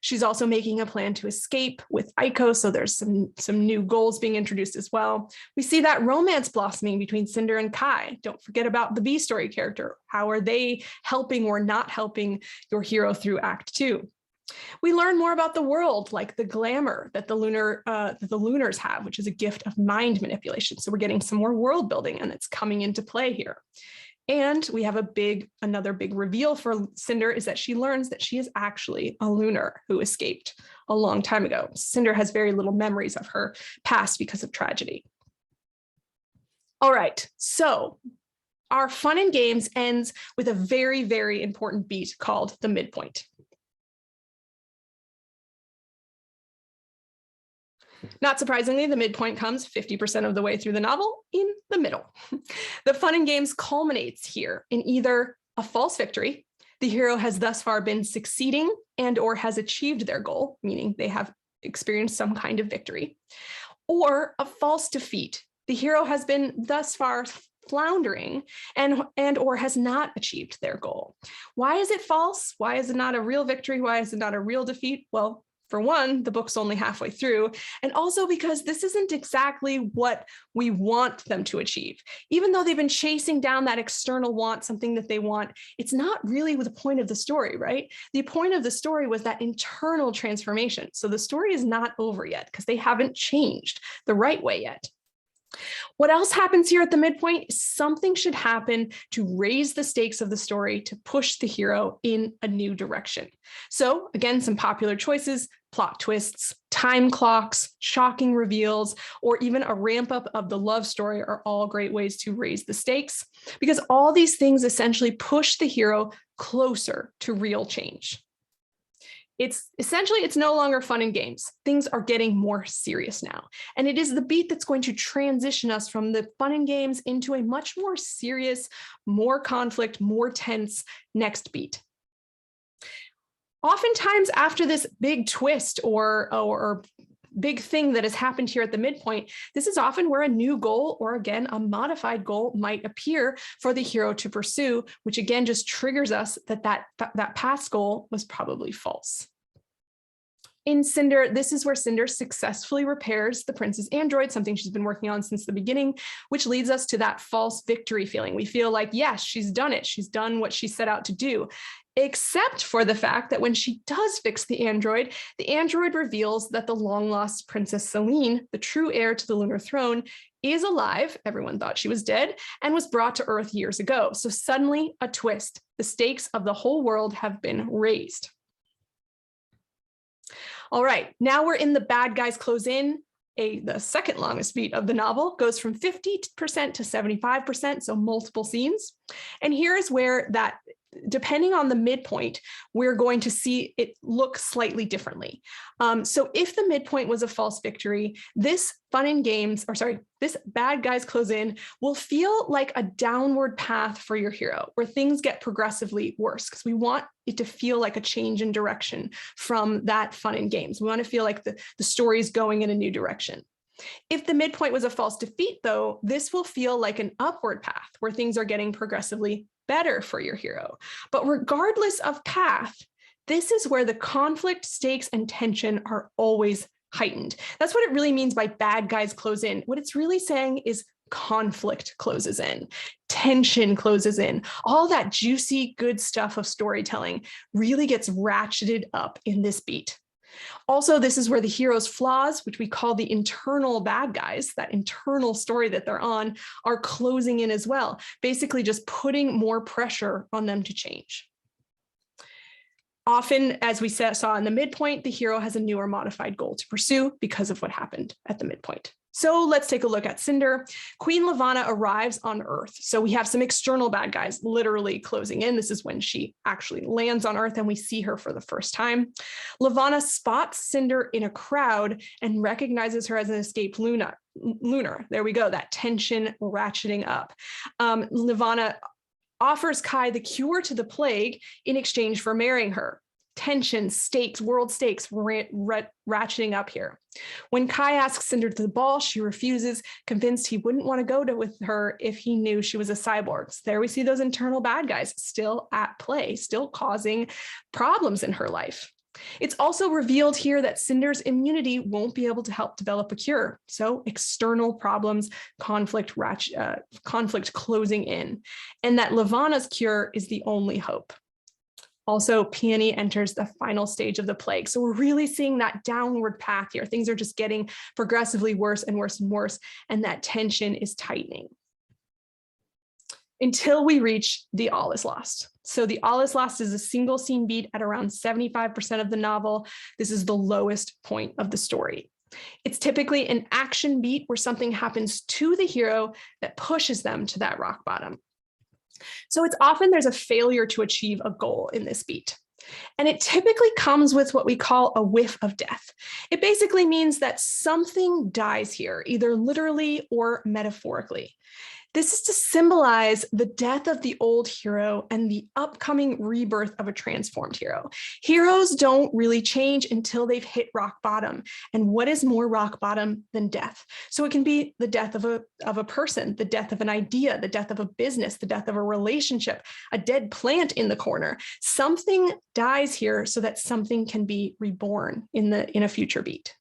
She's also making a plan to escape with Aiko. So there's some new goals being introduced as well. We see that romance blossoming between Cinder and Kai. Don't forget about the B-story character. How are they helping or not helping your hero through Act 2? We learn more about the world, like the glamour that the Lunars have, which is a gift of mind manipulation. So we're getting some more world building, and it's coming into play here. And we have another big reveal for Cinder is that she learns that she is actually a Lunar who escaped a long time ago. Cinder has very little memories of her past because of tragedy. All right, so our fun and games ends with a very, very important beat called the midpoint. Not surprisingly, the midpoint comes 50% of the way through the novel in the middle. The fun and games culminates here in either a false victory. The hero has thus far been succeeding and or has achieved their goal, meaning they have experienced some kind of victory, or a false defeat. The hero has been thus far floundering and or has not achieved their goal. Why is it false? Why is it not a real victory? Why is it not a real defeat? Well, for one, the book's only halfway through, and also because this isn't exactly what we want them to achieve. Even though they've been chasing down that external want, something that they want, it's not really the point of the story, right? The point of the story was that internal transformation. So the story is not over yet because they haven't changed the right way yet. What else happens here at the midpoint? Something should happen to raise the stakes of the story, to push the hero in a new direction. So again, some popular choices: plot twists, time clocks, shocking reveals, or even a ramp up of the love story are all great ways to raise the stakes, because all these things essentially push the hero closer to real change. It's no longer fun and games. Things are getting more serious now. And it is the beat that's going to transition us from the fun and games into a much more serious, more conflict, more tense next beat. Oftentimes after this big twist or big thing that has happened here at the midpoint, this is often where a new goal, or again, a modified goal, might appear for the hero to pursue, which again just triggers us that past goal was probably false. In Cinder, this is where Cinder successfully repairs the prince's android, something she's been working on since the beginning, which leads us to that false victory feeling. We feel like, yes, she's done it. She's done what she set out to do, except for the fact that when she does fix the android reveals that the long-lost Princess Celine, the true heir to the lunar throne, is alive. Everyone thought she was dead and was brought to Earth years ago. So suddenly a twist. The stakes of the whole world have been raised. All right, now we're in the bad guys close in. The second longest beat of the novel goes from 50% to 75%, so multiple scenes. And here's where that, depending on the midpoint, we're going to see it look slightly differently. So if the midpoint was a false victory, this this bad guys close in will feel like a downward path for your hero, where things get progressively worse, because we want it to feel like a change in direction from that fun and games. We want to feel like the story is going in a new direction. If the midpoint was a false defeat, though, this will feel like an upward path where things are getting progressively better for your hero. But regardless of path, this is where the conflict, stakes, and tension are always heightened. That's what it really means by bad guys close in. What it's really saying is conflict closes in, tension closes in. All that juicy, good stuff of storytelling really gets ratcheted up in this beat. Also, this is where the hero's flaws, which we call the internal bad guys, that internal story that they're on, are closing in as well, basically just putting more pressure on them to change. Often, as we saw in the midpoint, the hero has a new or modified goal to pursue because of what happened at the midpoint. So let's take a look at Cinder. Queen Levana arrives on Earth. So we have some external bad guys literally closing in. This is when she actually lands on Earth and we see her for the first time. Levana spots Cinder in a crowd and recognizes her as an escaped lunar. There we go, that tension ratcheting up. Levana offers Kai the cure to the plague in exchange for marrying her. Tension, stakes, world stakes, ratcheting up here. When Kai asks Cinder to the ball, she refuses, convinced he wouldn't want to go with her if he knew she was a cyborg. So there we see those internal bad guys still at play, still causing problems in her life. It's also revealed here that Cinder's immunity won't be able to help develop a cure. So external problems, conflict closing in, and that Levana's cure is the only hope. Also, Peony enters the final stage of the plague. So we're really seeing that downward path here. Things are just getting progressively worse and worse and worse, and that tension is tightening until we reach the All is Lost. So the All is Lost is a single scene beat at around 75% of the novel. This is the lowest point of the story. It's typically an action beat where something happens to the hero that pushes them to that rock bottom. So it's often there's a failure to achieve a goal in this beat. And it typically comes with what we call a whiff of death. It basically means that something dies here, either literally or metaphorically. This is to symbolize the death of the old hero and the upcoming rebirth of a transformed hero. Heroes don't really change until they've hit rock bottom. And what is more rock bottom than death? So it can be the death of a person, the death of an idea, the death of a business, the death of a relationship, a dead plant in the corner. Something dies here so that something can be reborn in a future beat.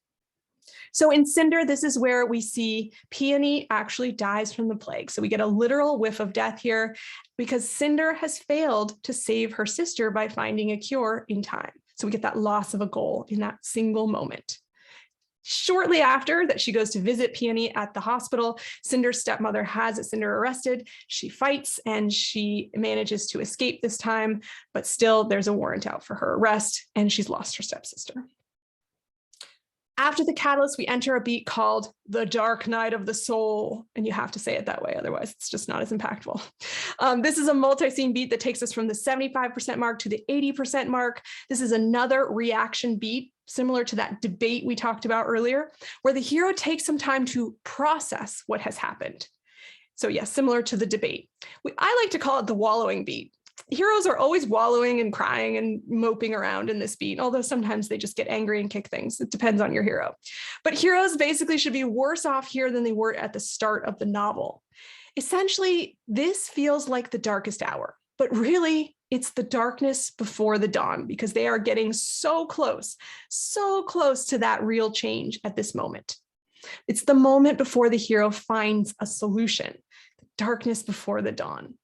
So in Cinder, this is where we see Peony actually dies from the plague. So we get a literal whiff of death here because Cinder has failed to save her sister by finding a cure in time. So we get that loss of a goal in that single moment. Shortly after that, she goes to visit Peony at the hospital. Cinder's stepmother has Cinder arrested. She fights and she manages to escape this time, but still there's a warrant out for her arrest and she's lost her stepsister. After the catalyst, we enter a beat called The Dark Night of the Soul, and you have to say it that way, otherwise it's just not as impactful. This is a multi-scene beat that takes us from the 75% mark to the 80% mark. This is another reaction beat, similar to that debate we talked about earlier, where the hero takes some time to process what has happened. So yes, similar to the debate. I like to call it the wallowing beat. Heroes are always wallowing and crying and moping around in this beat, although sometimes they just get angry and kick things. It depends on your hero. But heroes basically should be worse off here than they were at the start of the novel. Essentially, this feels like the darkest hour, but really It's the darkness before the dawn, because they are getting so close to that real change at this moment. It's the moment before the hero finds a solution, the darkness before the dawn.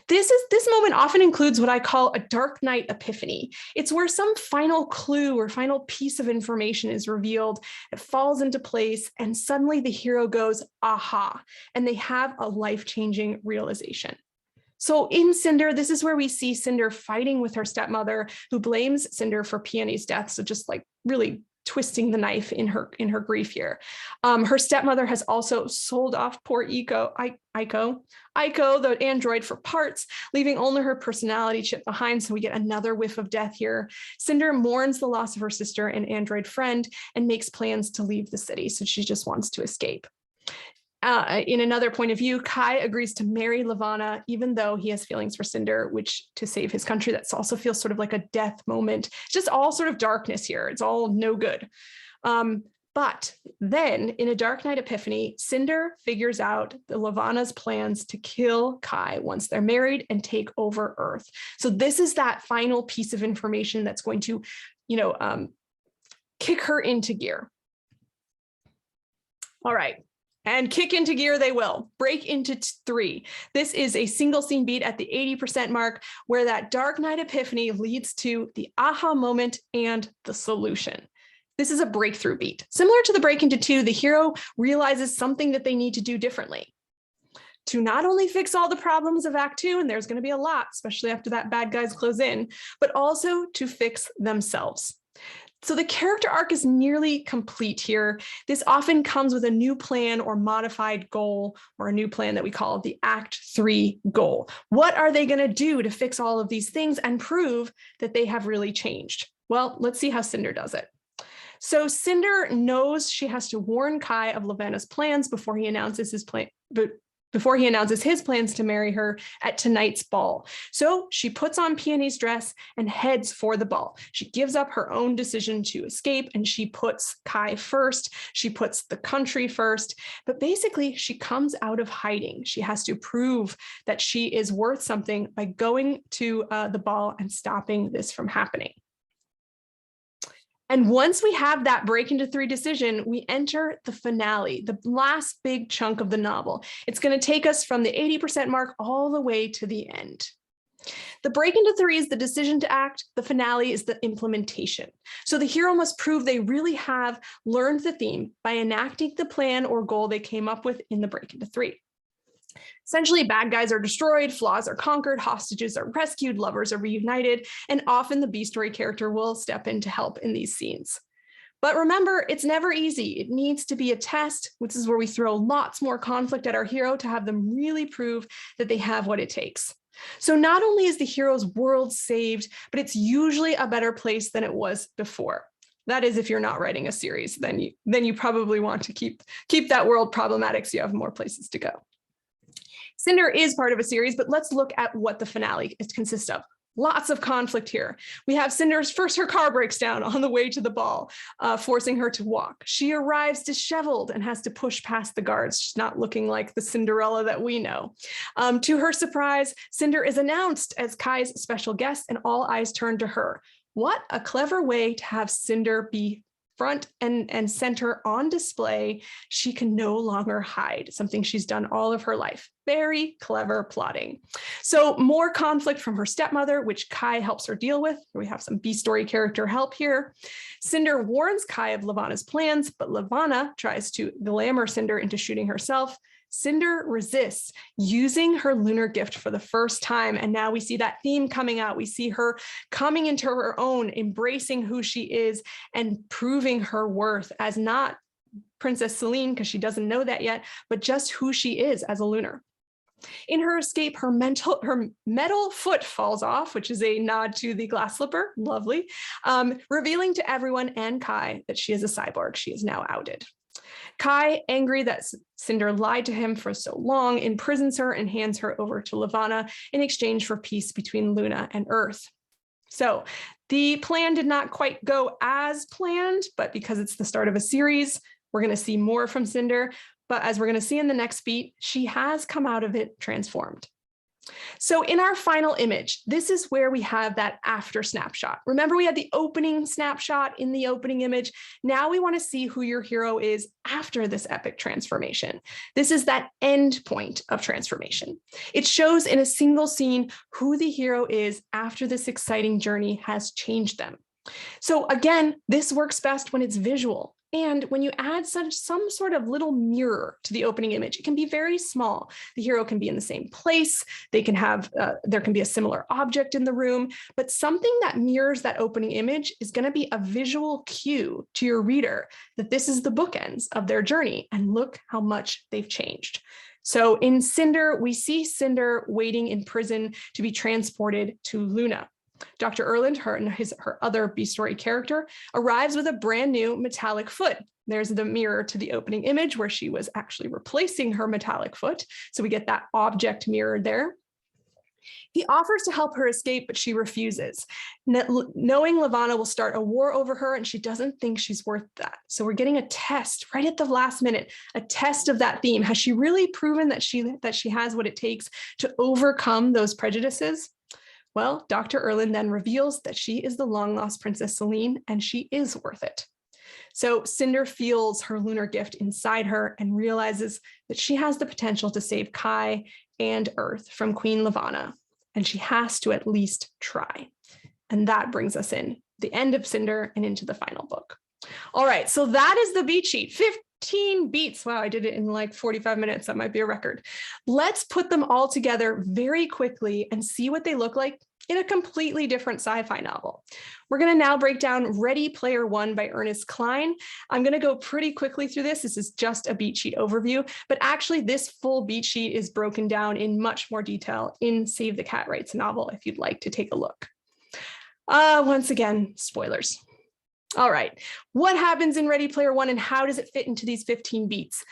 This moment often includes what I call a dark night epiphany. It's where some final clue or final piece of information is revealed, it falls into place, and suddenly the hero goes, aha, and they have a life-changing realization. So in Cinder, this is where we see Cinder fighting with her stepmother, who blames Cinder for Peony's death. So just like really twisting the knife in her grief here. Her stepmother has also sold off poor Aiko, the android, for parts, leaving only her personality chip behind. So we get another whiff of death here. Cinder mourns the loss of her sister and android friend and makes plans to leave the city. So she just wants to escape. In another point of view, Kai agrees to marry Levana, even though he has feelings for Cinder, which to save his country, that also feels sort of like a death moment. It's just all sort of darkness here. It's all no good. But then in a dark night epiphany, Cinder figures out the Levana's plans to kill Kai once they're married and take over Earth. So this is that final piece of information that's going to, kick her into gear. All right. And kick into gear they will. Break into 3. This is a single scene beat at the 80% mark, where that dark night epiphany leads to the aha moment and the solution. This is a breakthrough beat. Similar to the break into 2, the hero realizes something that they need to do differently to not only fix all the problems of Act 2, and there's going to be a lot, especially after that bad guys close in, but also to fix themselves. So the character arc is nearly complete here. This often comes with a new plan or modified goal, or a new plan that we call the Act 3 goal. What are they going to do to fix all of these things and prove that they have really changed? Well, let's see how Cinder does it. So Cinder knows she has to warn Kai of Levana's plans before he announces his plans to marry her at tonight's ball. So she puts on Peony's dress and heads for the ball. She gives up her own decision to escape, and she puts Kai first. She puts the country first, but basically she comes out of hiding. She has to prove that she is worth something by going to the ball and stopping this from happening. And once we have that break into 3 decision, we enter the finale, the last big chunk of the novel. It's going to take us from the 80% mark all the way to the end. The break into 3 is the decision to act. The finale is the implementation. So the hero must prove they really have learned the theme by enacting the plan or goal they came up with in the break into 3. Essentially, bad guys are destroyed, flaws are conquered, hostages are rescued, lovers are reunited, and often the B-story character will step in to help in these scenes. But remember, it's never easy. It needs to be a test, which is where we throw lots more conflict at our hero to have them really prove that they have what it takes. So not only is the hero's world saved, but it's usually a better place than it was before. That is, if you're not writing a series, then you probably want to keep that world problematic so you have more places to go. Cinder is part of a series, but let's look at what the finale consists of. Lots of conflict here. We have Cinder's first, her car breaks down on the way to the ball, forcing her to walk. She arrives disheveled and has to push past the guards. She's not looking like the Cinderella that we know. To her surprise, Cinder is announced as Kai's special guest, and all eyes turn to her. What a clever way to have Cinder be front and center on display. She can no longer hide, something she's done all of her life. Very clever plotting. So more conflict from her stepmother, which Kai helps her deal with. We have some B-story character help here. Cinder warns Kai of Levana's plans, but Levana tries to glamour Cinder into shooting herself. Cinder resists, using her lunar gift for the first time. And now we see that theme coming out. We see her coming into her own, embracing who she is and proving her worth as not Princess Celine, because she doesn't know that yet, but just who she is as a lunar. In her escape, her metal foot falls off, which is a nod to the glass slipper, lovely, revealing to everyone and Kai that she is a cyborg. She is now outed. Kai, angry that Cinder lied to him for so long, imprisons her and hands her over to Levana in exchange for peace between Luna and Earth. So the plan did not quite go as planned, but because it's the start of a series, we're going to see more from Cinder. But as we're going to see in the next beat, she has come out of it transformed. So in our final image, this is where we have that after snapshot. Remember, we had the opening snapshot in the opening image. Now we want to see who your hero is after this epic transformation. This is that end point of transformation. It shows in a single scene who the hero is after this exciting journey has changed them. So again, this works best when it's visual. And when you add some sort of little mirror to the opening image, it can be very small. The hero can be in the same place. They can have, there can be a similar object in the room, but something that mirrors that opening image is going to be a visual cue to your reader that this is the bookends of their journey, and look how much they've changed. So in Cinder, we see Cinder waiting in prison to be transported to Luna. Dr. Erland, her other B-Story character, arrives with a brand new metallic foot. There's the mirror to the opening image where she was actually replacing her metallic foot. So we get that object mirrored there. He offers to help her escape, but she refuses, knowing Levana will start a war over her, and she doesn't think she's worth that. So we're getting a test right at the last minute, a test of that theme. Has she really proven that she has what it takes to overcome those prejudices? Well, Dr. Erland then reveals that she is the long-lost Princess Celine, and she is worth it. So Cinder feels her lunar gift inside her and realizes that she has the potential to save Kai and Earth from Queen Levana, and she has to at least try. And that brings us in the end of Cinder and into the final book. All right, so that is the beat sheet. 15 beats. Wow, I did it in like 45 minutes. That might be a record. Let's put them all together very quickly and see what they look like in a completely different sci-fi novel. We're going to now break down Ready Player One by Ernest Cline. I'm going to go pretty quickly through this. This is just a beat sheet overview, but actually this full beat sheet is broken down in much more detail in Save the Cat Writes novel if you'd like to take a look. Once again, spoilers. All right, what happens in Ready Player One and how does it fit into these 15 beats?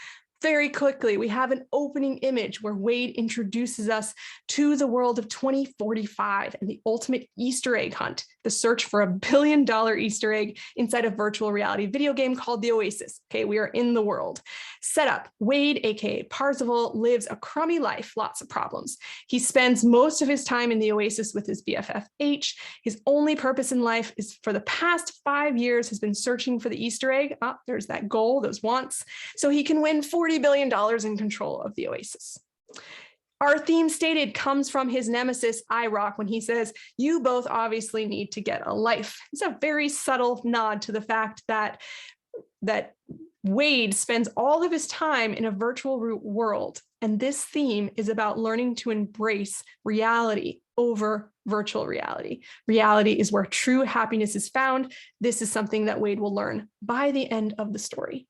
Very quickly, we have an opening image where Wade introduces us to the world of 2045 and the ultimate Easter egg hunt, the search for $1 billion Easter egg inside a virtual reality video game called The Oasis. Okay, we are in the world. Setup, Wade, aka Parzival, lives a crummy life, lots of problems. He spends most of his time in the Oasis with his BFF H. His only purpose in life is for the past 5 years has been searching for the Easter egg. There's that goal, those wants, so he can win $40 billion in control of the Oasis. Our theme stated comes from his nemesis, IROC, when he says, "You both obviously need to get a life." It's a very subtle nod to the fact that Wade spends all of his time in a virtual world, and this theme is about learning to embrace reality over virtual reality. Reality is where true happiness is found. This is something that Wade will learn by the end of the story.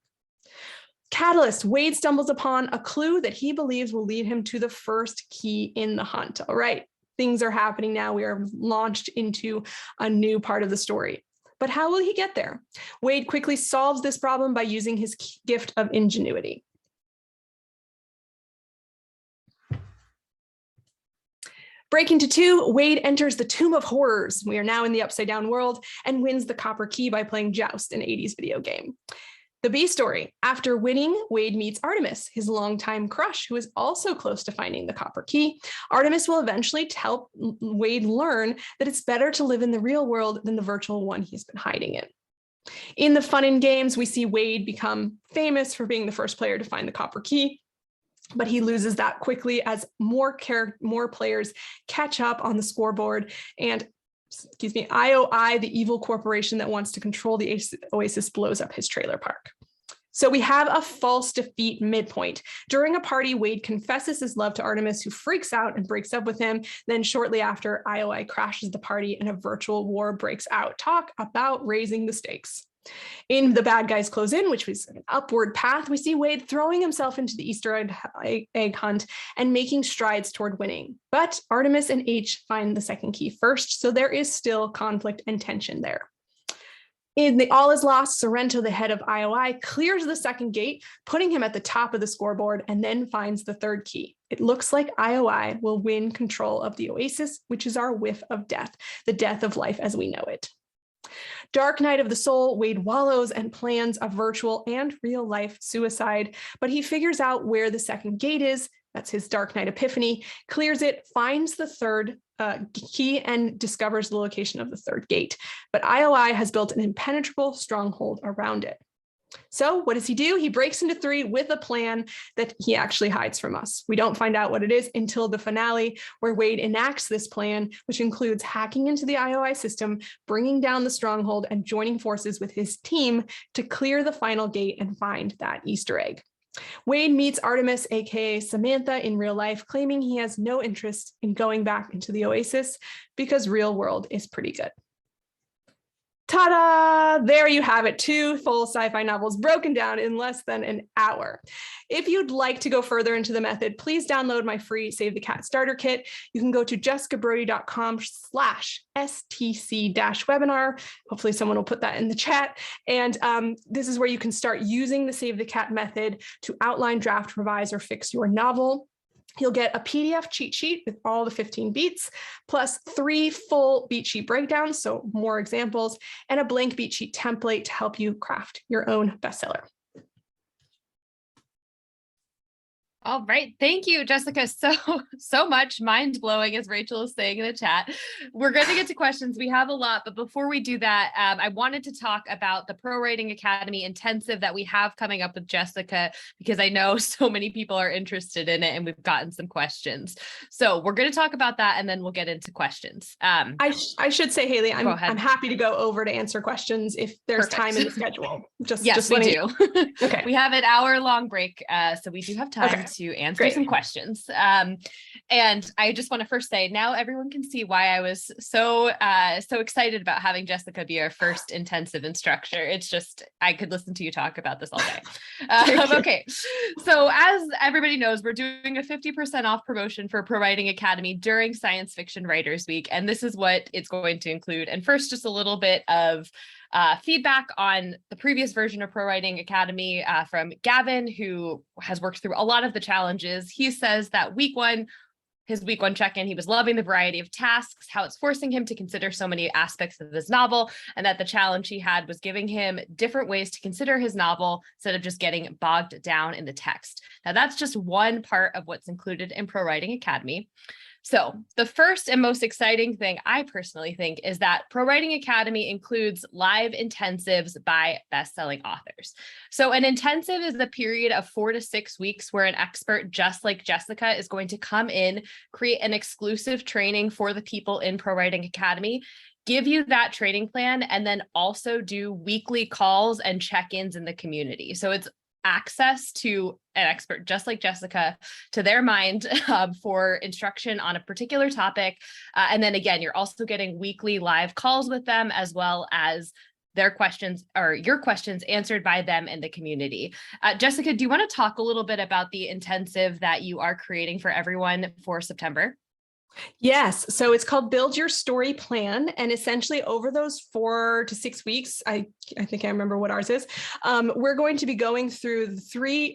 Catalyst, Wade stumbles upon a clue that he believes will lead him to the first key in the hunt. All right, things are happening now. We are launched into a new part of the story. But how will he get there? Wade quickly solves this problem by using his gift of ingenuity. Breaking to 2, Wade enters the Tomb of Horrors. We are now in the Upside Down world and wins the Copper Key by playing Joust, an 80s video game. The B story, after winning, Wade meets Artemis, his longtime crush, who is also close to finding the Copper Key. Artemis will eventually help Wade learn that it's better to live in the real world than the virtual one he's been hiding in. In the Fun and Games, we see Wade become famous for being the first player to find the Copper Key, but he loses that quickly as more players catch up on the scoreboard, and IOI, the evil corporation that wants to control the Oasis, blows up his trailer park. So we have a false defeat midpoint. During a party, Wade confesses his love to Artemis, who freaks out and breaks up with him. Then shortly after, IOI crashes the party and a virtual war breaks out. Talk about raising the stakes. In The Bad Guys Close In, which was an upward path, we see Wade throwing himself into the Easter egg hunt and making strides toward winning. But Artemis and H find the second key first, so there is still conflict and tension there. In the All Is Lost, Sorrento, the head of IOI, clears the second gate, putting him at the top of the scoreboard, and then finds the third key. It looks like IOI will win control of the Oasis, which is our whiff of death, the death of life as we know it. Dark Night of the Soul, Wade wallows and plans a virtual and real life suicide, but he figures out where the second gate is, that's his Dark Knight epiphany, clears it, finds the third key, and discovers the location of the third gate. But IOI has built an impenetrable stronghold around it. So what does he do? He breaks into 3 with a plan that he actually hides from us. We don't find out what it is until the finale, where Wade enacts this plan, which includes hacking into the IOI system, bringing down the stronghold, and joining forces with his team to clear the final gate and find that Easter egg. Wade meets Artemis, aka Samantha, in real life, claiming he has no interest in going back into the Oasis because real world is pretty good. Ta-da! There you have it, 2 full sci-fi novels broken down in less than an hour. If you'd like to go further into the method, please download my free Save the Cat Starter Kit. You can go to jessicabrody.com/stc-webinar. Hopefully someone will put that in the chat. And this is where you can start using the Save the Cat method to outline, draft, revise, or fix your novel. You'll get a PDF cheat sheet with all the 15 beats, plus 3 full beat sheet breakdowns, so more examples, and a blank beat sheet template to help you craft your own bestseller. All right. Thank you, Jessica. So much, mind blowing, as Rachel is saying in the chat. We're going to get to questions. We have a lot, but before we do that, I wanted to talk about the Pro Writing Academy intensive that we have coming up with Jessica, because I know so many people are interested in it and we've gotten some questions. So we're going to talk about that and then we'll get into questions. I should say, Haley, I'm happy to go over to answer questions if there's Perfect. time in the schedule. Yes, we do. Okay. We have an hour-long break, so we do have time to answer some questions. And I just want to first say, now everyone can see why I was so excited about having Jessica be our first intensive instructor. It's just, I could listen to you talk about this all day. Okay, so as everybody knows, we're doing a 50% off promotion for Pro Writing Academy during Science Fiction Writers Week, and this is what it's going to include. And first, just a little bit of feedback on the previous version of Pro Writing Academy from Gavin, who has worked through a lot of the challenges. He says that his week one check-in, he was loving the variety of tasks, how it's forcing him to consider so many aspects of his novel, and that the challenge he had was giving him different ways to consider his novel instead of just getting bogged down in the text. Now, that's just one part of what's included in Pro Writing Academy. So the first and most exciting thing I personally think is that Pro Writing Academy includes live intensives by best-selling authors. So an intensive is a period of 4 to 6 weeks where an expert just like Jessica is going to come in, create an exclusive training for the people in Pro Writing Academy, give you that training plan, and then also do weekly calls and check-ins in the community. So it's access to an expert just like Jessica, to their mind, for instruction on a particular topic. And then again, you're also getting weekly live calls with them, as well as their questions or your questions answered by them in the community. Jessica, do you want to talk a little bit about the intensive that you are creating for everyone for September? Yes. So it's called Build Your Story Plan. And essentially over those 4 to 6 weeks, I think I remember what ours is, we're going to be going through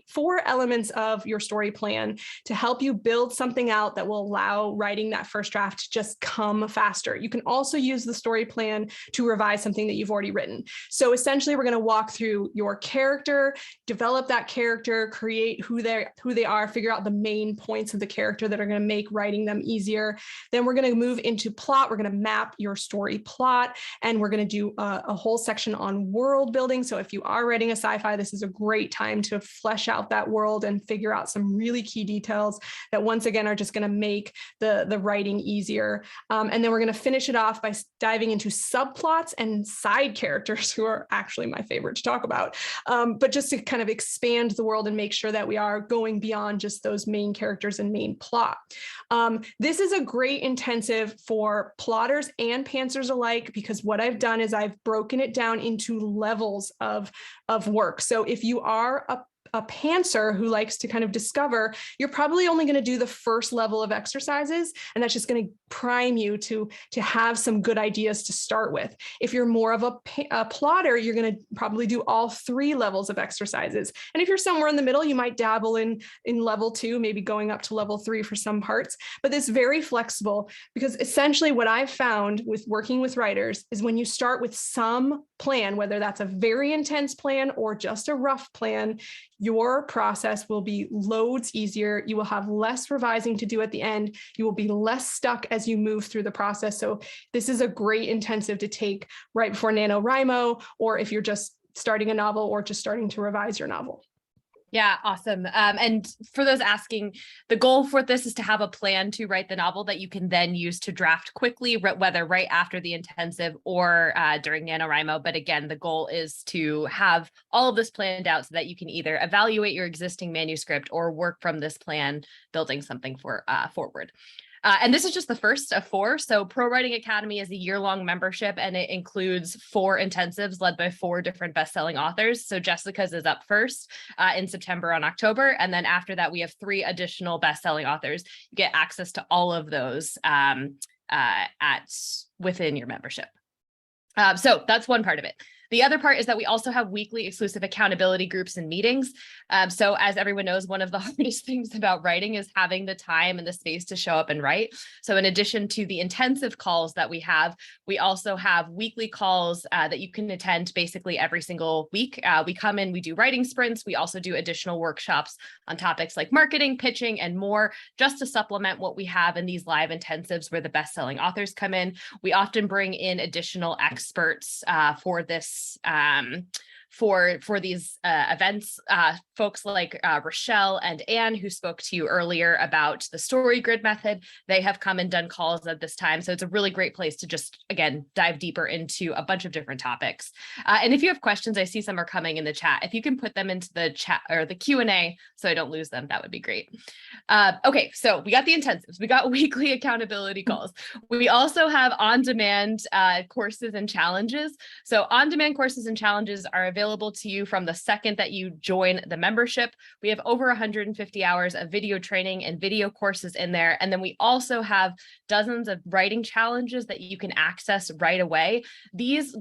4 elements of your story plan to help you build something out that will allow writing that first draft to just come faster. You can also use the story plan to revise something that you've already written. So essentially, we're going to walk through your character, develop that character, create who they are, figure out the main points of the character that are going to make writing them easier. Then we're going to move into plot. We're going to map your story plot, and we're going to do a whole section on world building. So if you are writing a sci-fi, this is a great time to flesh out that world and figure out some really key details that once again are just going to make the writing easier. And then we're going to finish it off by diving into subplots and side characters, who are actually my favorite to talk about, but just to kind of expand the world and make sure that we are going beyond just those main characters and main plot. This is a great intensive for plotters and pantsers alike, because what I've done is I've broken it down into levels of work. So if you are a pantser who likes to kind of discover, you're probably only going to do the first level of exercises, and that's just going to prime you to have some good ideas to start with. If you're more of a plotter, you're going to probably do all 3 levels of exercises. And if you're somewhere in the middle, you might dabble in level 2, maybe going up to level 3 for some parts. But it's very flexible, because essentially what I've found with working with writers is when you start with some plan, whether that's a very intense plan or just a rough plan, your process will be loads easier. You will have less revising to do at the end. You will be less stuck as you move through the process. So this is a great intensive to take right before NaNoWriMo, or if you're just starting a novel or just starting to revise your novel. Yeah, awesome. And for those asking, the goal for this is to have a plan to write the novel that you can then use to draft quickly, whether right after the intensive or during NaNoWriMo. But again, the goal is to have all of this planned out so that you can either evaluate your existing manuscript or work from this plan, building something for forward. And this is just the first of 4. So Pro Writing Academy is a year-long membership, and it includes 4 intensives led by 4 different best-selling authors. So Jessica's is up first in September on October. And then after that, we have 3 additional best-selling authors. You get access to all of those within your membership. So that's one part of it. The other part is that we also have weekly exclusive accountability groups and meetings. So as everyone knows, one of the hardest things about writing is having the time and the space to show up and write. So in addition to the intensive calls that we also have weekly calls that you can attend basically every single week. We come in, we do writing sprints. We also do additional workshops on topics like marketing, pitching, and more, just to supplement what we have in these live intensives where the best-selling authors come in. We often bring in additional experts for this for these events, folks like Rochelle and Anne, who spoke to you earlier about the story grid method. They have come and done calls at this time. So it's a really great place to just, again, dive deeper into a bunch of different topics. And if you have questions, I see some are coming in the chat. If you can put them into the chat or the Q&A so I don't lose them, that would be great. Okay, so we got the intensives. We got weekly accountability calls. We also have on-demand courses and challenges. So on-demand courses and challenges are available to you from the second that you join the membership. We have over 150 hours of video training and video courses in there. And then we also have dozens of writing challenges that you can access right away. These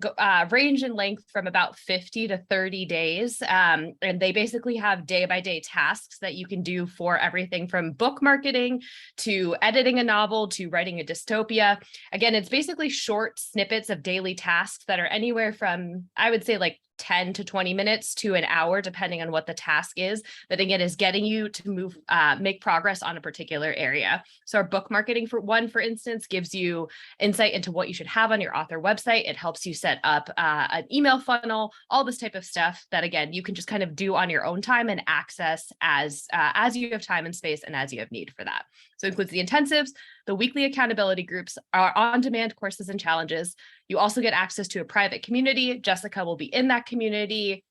range in length from about 50 to 30 days. And they basically have day-by-day tasks that you can do for everything from book marketing to editing a novel to writing a dystopia. Again, it's basically short snippets of daily tasks that are anywhere from, I would say, like 10 to 20 minutes to an hour, depending on what the task is, that again is getting you to make progress on a particular area. So our book marketing for instance, gives you insight into what you should have on your author website. It helps you set up an email funnel, all this type of stuff that again, you can just kind of do on your own time and access as you have time and space and as you have need for that. So it includes the intensives, the weekly accountability groups, our on-demand courses and challenges. You also get access to a private community. Jessica will be in that community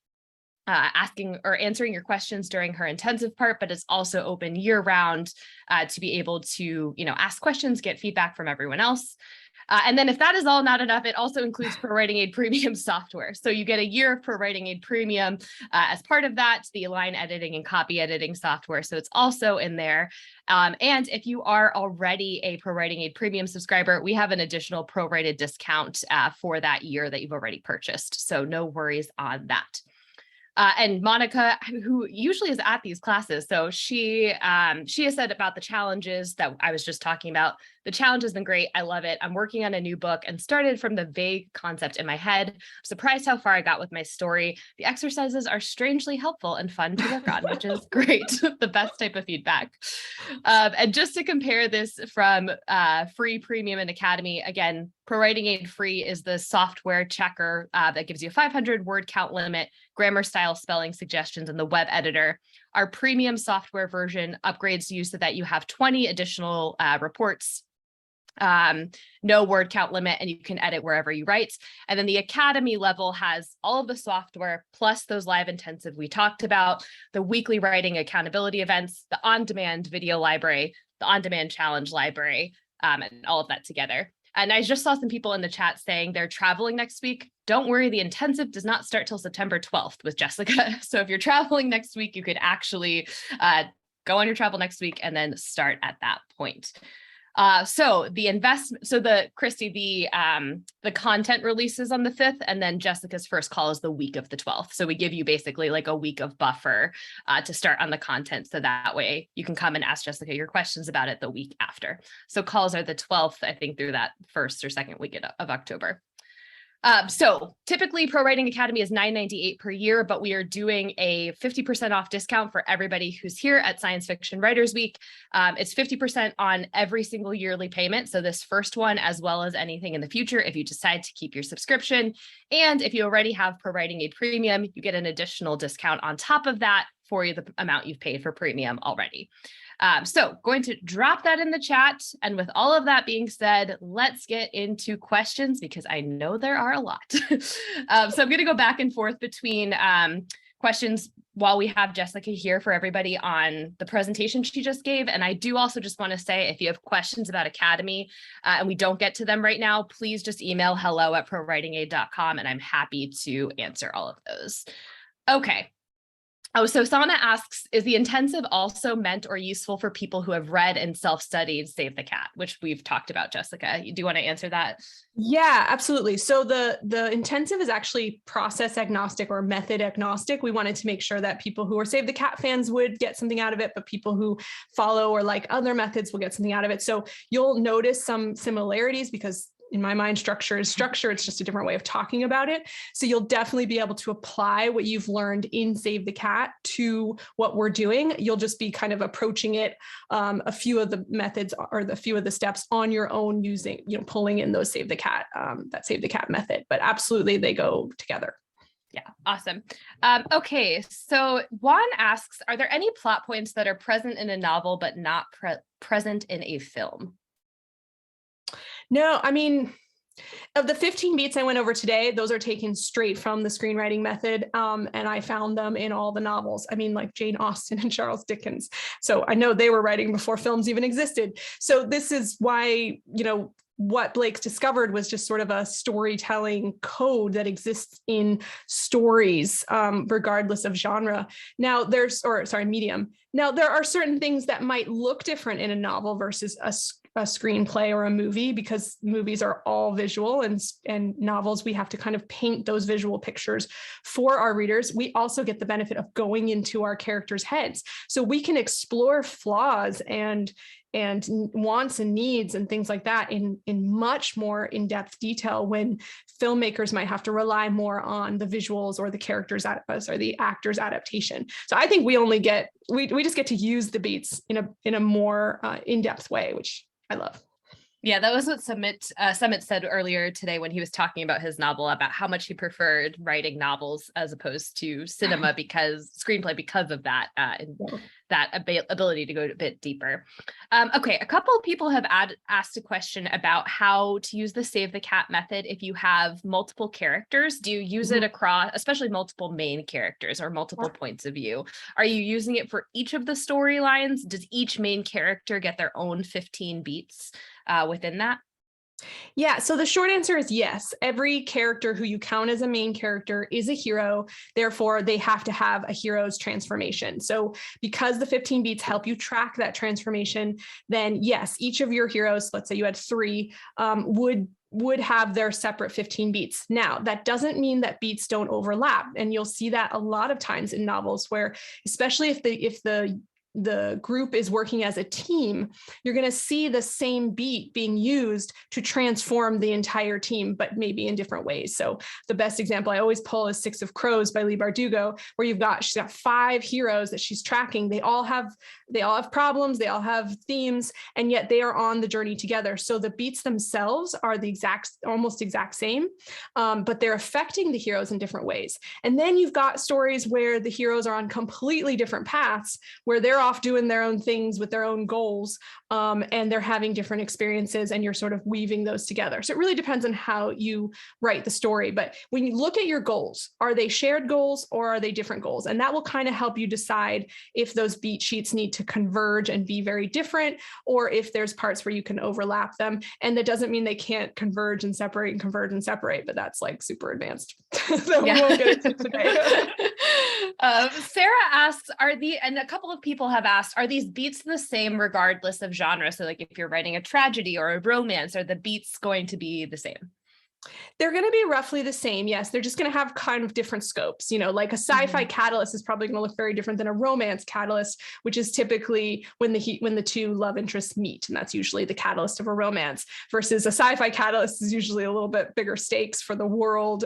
asking or answering your questions during her intensive part, but it's also open year-round to be able to, ask questions, get feedback from everyone else. And then if that is all not enough, it also includes ProWriting Aid Premium software. So you get a year of ProWriting Aid Premium as part of that, the line editing and copy editing software. So it's also in there. And if you are already a ProWriting Aid Premium subscriber, we have an additional prorated discount for that year that you've already purchased. So no worries on that. And Monica, who usually is at these classes, so she has said about the challenges that I was just talking about. The challenge has been great. I love it. I'm working on a new book and started from the vague concept in my head. I'm surprised how far I got with my story. The exercises are strangely helpful and fun to work on, which is great. The best type of feedback. And just to compare this from free, premium, and academy, again, ProWriting Aid Free is the software checker that gives you a 500 word count limit, grammar, style, spelling suggestions, and the web editor. Our premium software version upgrades you so that you have 20 additional reports, no word count limit, and you can edit wherever you write. And then the academy level has all of the software plus those live intensive we talked about, the weekly writing accountability events, the on-demand video library, the on-demand challenge library, and all of that together. And I just saw some people in the chat saying they're traveling next week. Don't worry, the intensive does not start till September 12th with Jessica. So if you're traveling next week, you could actually go on your travel next week and then start at that point. So Christy, the content releases on the 5th, and then Jessica's first call is the week of the 12th. So we give you basically like a week of buffer to start on the content. So that way you can come and ask Jessica your questions about it the week after. So calls are the 12th, I think, through that first or second week of October. So typically Pro Writing Academy is $9.98 per year, but we are doing a 50% off discount for everybody who's here at Science Fiction Writers Week. It's 50% on every single yearly payment. So this first one, as well as anything in the future, if you decide to keep your subscription. And if you already have Pro Writing Aid Premium, you get an additional discount on top of that for the amount you've paid for premium already. So going to drop that in the chat. And with all of that being said, let's get into questions because I know there are a lot. So I'm going to go back and forth between questions while we have Jessica here for everybody on the presentation she just gave. And I do also just want to say, if you have questions about Academy and we don't get to them right now, please just email hello@prowritingaid.com and I'm happy to answer all of those. Okay. Oh, so Sana asks, is the intensive also meant or useful for people who have read and self-studied Save the Cat, which we've talked about, Jessica? You do want to answer that? Yeah, absolutely. So the intensive is actually process agnostic or method agnostic. We wanted to make sure that people who are Save the Cat fans would get something out of it, but people who follow or like other methods will get something out of it. So you'll notice some similarities because in my mind, structure is structure. It's just a different way of talking about it. So you'll definitely be able to apply what you've learned in Save the Cat to what we're doing. You'll just be kind of approaching it, a few of the methods or the few of the steps on your own using, pulling in those Save the Cat, that Save the Cat method. But absolutely, they go together. Yeah, awesome. Okay, so Juan asks, are there any plot points that are present in a novel but not present in a film? No, I mean, of the 15 beats I went over today, those are taken straight from the screenwriting method. And I found them in all the novels. I mean, like Jane Austen and Charles Dickens. So I know they were writing before films even existed. So this is why, what Blake's discovered was just sort of a storytelling code that exists in stories, regardless of genre. Now medium. Now there are certain things that might look different in a novel versus a screenplay or a movie, because movies are all visual and novels, we have to kind of paint those visual pictures for our readers. We also get the benefit of going into our characters' heads. So we can explore flaws and wants and needs and things like that in much more in-depth detail when filmmakers might have to rely more on the visuals or the characters or the actors' adaptation. So I think we just get to use the beats in a more in-depth way, which I love. Yeah, that was what Summit said earlier today when he was talking about his novel, about how much he preferred writing novels as opposed to cinema screenplay because of that that ability to go a bit deeper. Okay, a couple of people have asked a question about how to use the Save the Cat method if you have multiple characters. Do you use it across, especially multiple main characters or multiple points of view? Are you using it for each of the storylines? Does each main character get their own 15 beats within that? Yeah, so the short answer is yes. Every character who you count as a main character is a hero. Therefore, they have to have a hero's transformation. So because the 15 beats help you track that transformation, then yes, each of your heroes, let's say you had 3, would have their separate 15 beats. Now, that doesn't mean that beats don't overlap. And you'll see that a lot of times in novels where, especially if the group is working as a team, you're going to see the same beat being used to transform the entire team, but maybe in different ways. So the best example I always pull is Six of Crows by Leigh Bardugo, where she's got 5 heroes that she's tracking. They all have problems, they all have themes, and yet they are on the journey together. So the beats themselves are almost exact same, but they're affecting the heroes in different ways. And then you've got stories where the heroes are on completely different paths, where they're off doing their own things with their own goals, and they're having different experiences, and you're sort of weaving those together. So it really depends on how you write the story. But when you look at your goals, are they shared goals or are they different goals? And that will kind of help you decide if those beat sheets need to converge and be very different, or if there's parts where you can overlap them. And that doesn't mean they can't converge and separate, but that's like super advanced. So we won't get into today. Sarah asks, and a couple of people have asked, are these beats the same regardless of genre? So like if you're writing a tragedy or a romance, are the beats going to be the same? They're going to be roughly the same. Yes, they're just going to have kind of different scopes. Like a sci-fi catalyst is probably going to look very different than a romance catalyst, which is typically when the two love interests meet, and that's usually the catalyst of a romance. Versus a sci-fi catalyst is usually a little bit bigger stakes for the world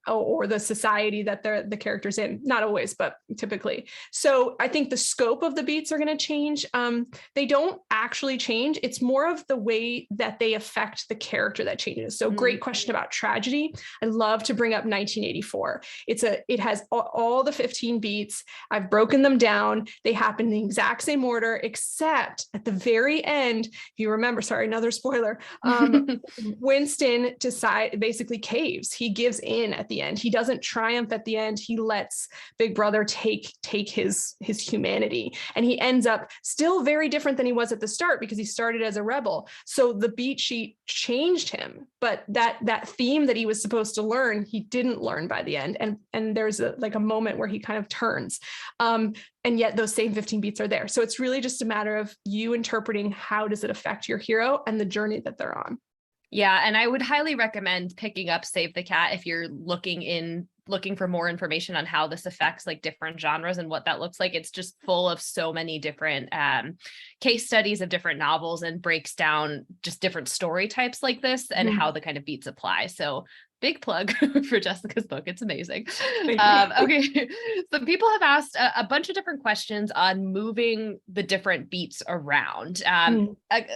or the society that the character's in. Not always, but typically. So I think the scope of the beats are going to change. They don't actually change. It's more of the way that they affect the character that changes. So great question about tragedy. I love to bring up 1984. It has all the 15 beats. I've broken them down. They happen in the exact same order, except at the very end, if you remember, sorry, another spoiler, Winston basically caves. He gives in at the end. He doesn't triumph at the end. He lets Big Brother take his humanity, and he ends up still very different than he was at the start because he started as a rebel. So the beat sheet changed him, but that theme that he was supposed to learn, he didn't learn by the end. And there's a moment where he kind of turns. And yet those same 15 beats are there. So it's really just a matter of you interpreting how does it affect your hero and the journey that they're on. Yeah, and I would highly recommend picking up Save the Cat if you're looking for more information on how this affects like different genres and what that looks like. It's just full of so many different case studies of different novels and breaks down just different story types like this and how the kind of beats apply. So big plug for Jessica's book. It's amazing. Okay. So people have asked a bunch of different questions on moving the different beats around.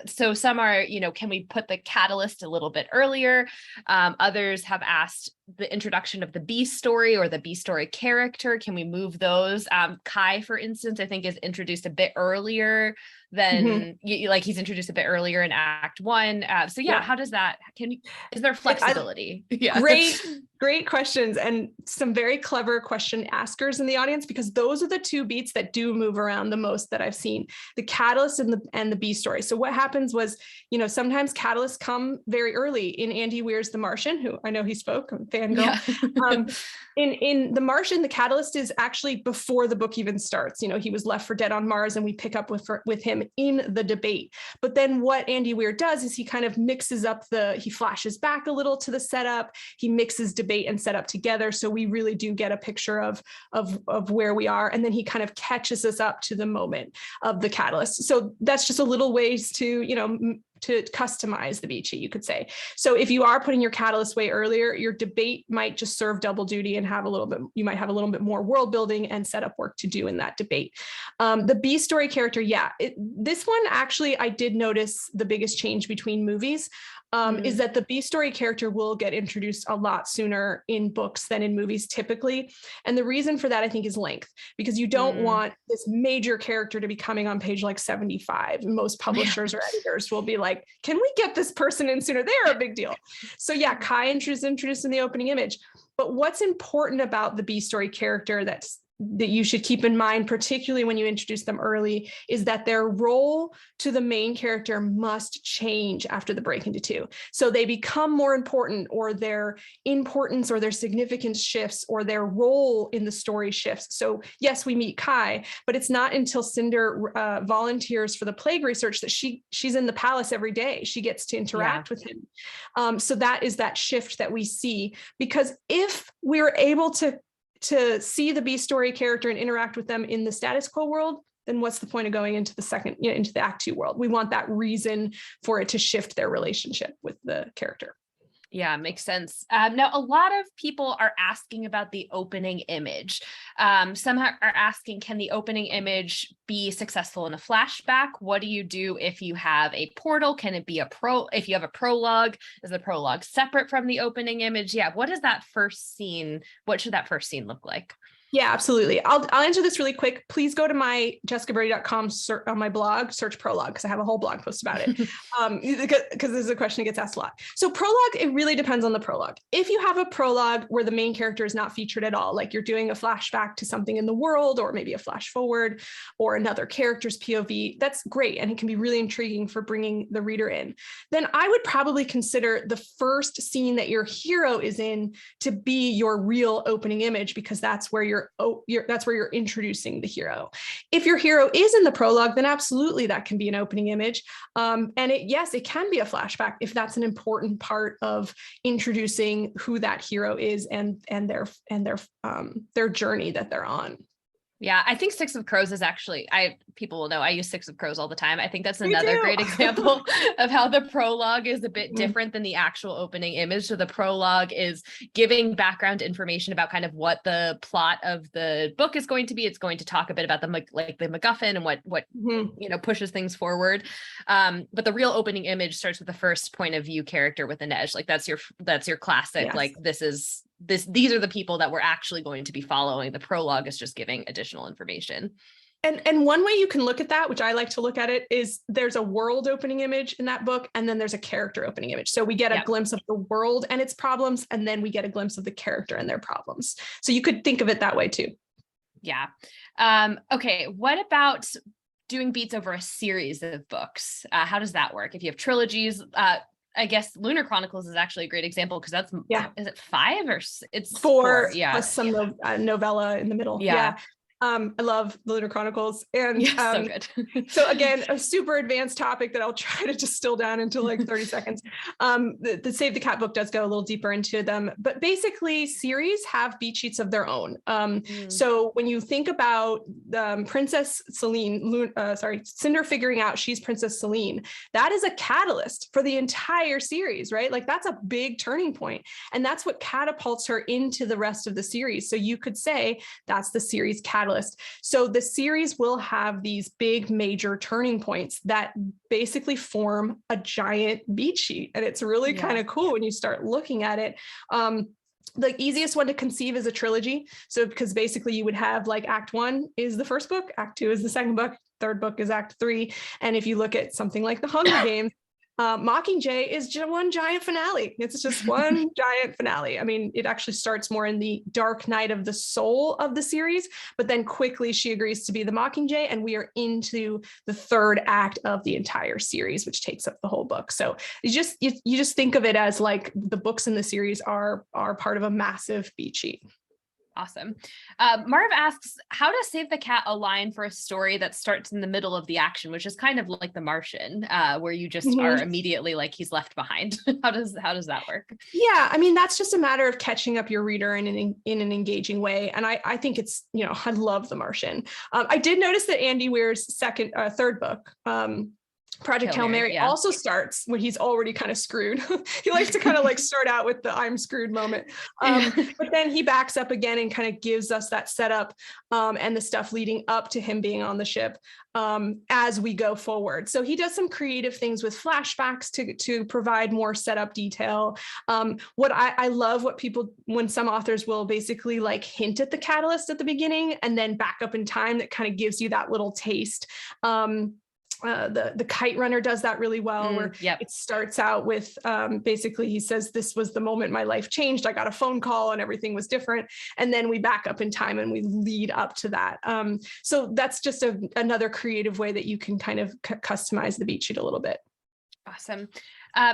So some are, can we put the catalyst a little bit earlier? Others have asked the introduction of the B story or the B story character. Can we move those? Kai, for instance, I think is introduced a bit earlier than he's introduced a bit earlier in Act 1. So how does that, is there flexibility? Great questions, and some very clever question askers in the audience, because those are the two beats that do move around the most that I've seen, the catalyst and the B story. So what happens was, sometimes catalysts come very early in Andy Weir's The Martian, who I know he spoke, I'm a fangirl. In The Martian, the catalyst is actually before the book even starts. He was left for dead on Mars, and we pick up with him in the debate. But then what Andy Weir does is he kind of mixes up he flashes back a little to the setup. He mixes debate and setup together, so we really do get a picture of where we are, and then he kind of catches us up to the moment of the catalyst. So that's just a little ways to to customize the beat sheet, you could say. So if you are putting your catalyst way earlier, your debate might just serve double duty and you might have a little bit more world building and setup work to do in that debate. The B story character, this one actually, I did notice the biggest change between movies. Is that the B story character will get introduced a lot sooner in books than in movies typically. And the reason for that, I think, is length, because you don't want this major character to be coming on page like 75. Most publishers or editors will be like, can we get this person in sooner? They're a big deal. So Kai is introduced in the opening image. But what's important about the B story character that you should keep in mind, particularly when you introduce them early, is that their role to the main character must change after the break into 2. So they become more important, or their importance or their significance shifts, or their role in the story shifts. So yes, we meet Kai, but it's not until Cinder volunteers for the plague research that she's in the palace every day. She gets to interact with him. So that is that shift that we see, because if we're able to see the B story character and interact with them in the status quo world, then what's the point of going into into the Act 2 world? We want that reason for it to shift their relationship with the character. Yeah, makes sense. Now, a lot of people are asking about the opening image. Some are asking, can the opening image be successful in a flashback? What do you do if you have a portal? Can it be if you have a prologue? Is the prologue separate from the opening image? Yeah, what should that first scene look like? Yeah, absolutely. I'll answer this really quick. Please go to my jessicabrody.com on my blog, search prologue, because I have a whole blog post about it. Because this is a question that gets asked a lot. So prologue, it really depends on the prologue. If you have a prologue where the main character is not featured at all, like you're doing a flashback to something in the world, or maybe a flash forward, or another character's POV, that's great. And it can be really intriguing for bringing the reader in. Then I would probably consider the first scene that your hero is in to be your real opening image, because that's where you're that's where you're introducing the hero. If your hero is in the prologue, then absolutely that can be an opening image. And it can be a flashback if that's an important part of introducing who that hero is and their journey that they're on. Yeah, I think Six of Crows is actually, people will know I use Six of Crows all the time. I think that's another great example of how the prologue is a bit different than the actual opening image. So the prologue is giving background information about kind of what the plot of the book is going to be. It's going to talk a bit about the MacGuffin and what pushes things forward. But the real opening image starts with the first point of view character with Inej. Like that's your classic. Yes. Like these are the people that we're actually going to be following. The prologue is just giving additional information. And one way you can look at that, which I like to look at it, is there's a world opening image in that book, and then there's a character opening image. So we get a glimpse of the world and its problems, and then we get a glimpse of the character and their problems. So you could think of it that way too. Yeah. Okay. What about doing beats over a series of books? How does that work? If you have trilogies, I guess Lunar Chronicles is actually a great example because that's, is it 5 or it's 4? Yeah. Plus some novella in the middle. Yeah. I love the Lunar Chronicles, and so good. So again, a super advanced topic that I'll try to distill down into like 30 seconds. The Save the Cat book does go a little deeper into them, but basically series have beat sheets of their own. So when you think about Princess Celine, Cinder figuring out she's Princess Celine, that is a catalyst for the entire series, right? Like that's a big turning point, and that's what catapults her into the rest of the series. So you could say that's the series catalyst. So the series will have these big major turning points that basically form a giant beat sheet. And it's really kind of cool when you start looking at it. The easiest one to conceive is a trilogy. So because basically you would have like Act 1 is the first book, Act 2 is the second book, third book is Act 3. And if you look at something like The Hunger Games, Mockingjay is just one giant finale. It's just one giant finale. I mean, it actually starts more in the dark night of the soul of the series, but then quickly she agrees to be the Mockingjay, and we are into the third act of the entire series, which takes up the whole book. So you just think of it as like the books in the series are part of a massive beat sheet. Awesome. Marv asks, how does Save the Cat align for a story that starts in the middle of the action, which is kind of like The Martian, where you just are immediately like he's left behind? How does that work? Yeah, I mean, that's just a matter of catching up your reader in an engaging way. And I think it's, I love The Martian. I did notice that Andy Weir's third book, Project Hail Mary also starts when he's already kind of screwed. He likes to kind of like start out with the I'm screwed moment. But then he backs up again and kind of gives us that setup and the stuff leading up to him being on the ship as we go forward. So he does some creative things with flashbacks to provide more setup detail. What I love when some authors will basically like hint at the catalyst at the beginning and then back up in time, that kind of gives you that little taste. The Kite Runner does that really well, where it starts out with basically he says, this was the moment my life changed. I got a phone call and everything was different. And then we back up in time and we lead up to that. So that's just another creative way that you can kind of customize the beat sheet a little bit. Awesome.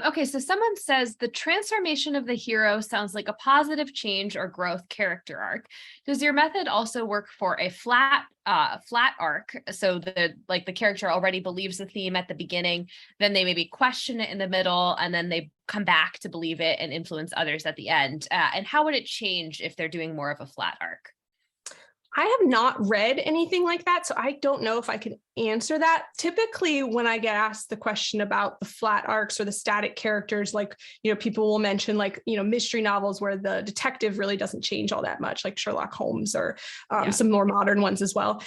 Okay, so someone says the transformation of the hero sounds like a positive change or growth character arc. Does your method also work for a flat arc? So the character already believes the theme at the beginning, then they maybe question it in the middle, and then they come back to believe it and influence others at the end. And how would it change if they're doing more of a flat arc? I have not read anything like that, so I don't know if I can answer that. Typically, when I get asked the question about the flat arcs or the static characters, like, people will mention like, mystery novels where the detective really doesn't change all that much, like Sherlock Holmes or some more modern ones as well.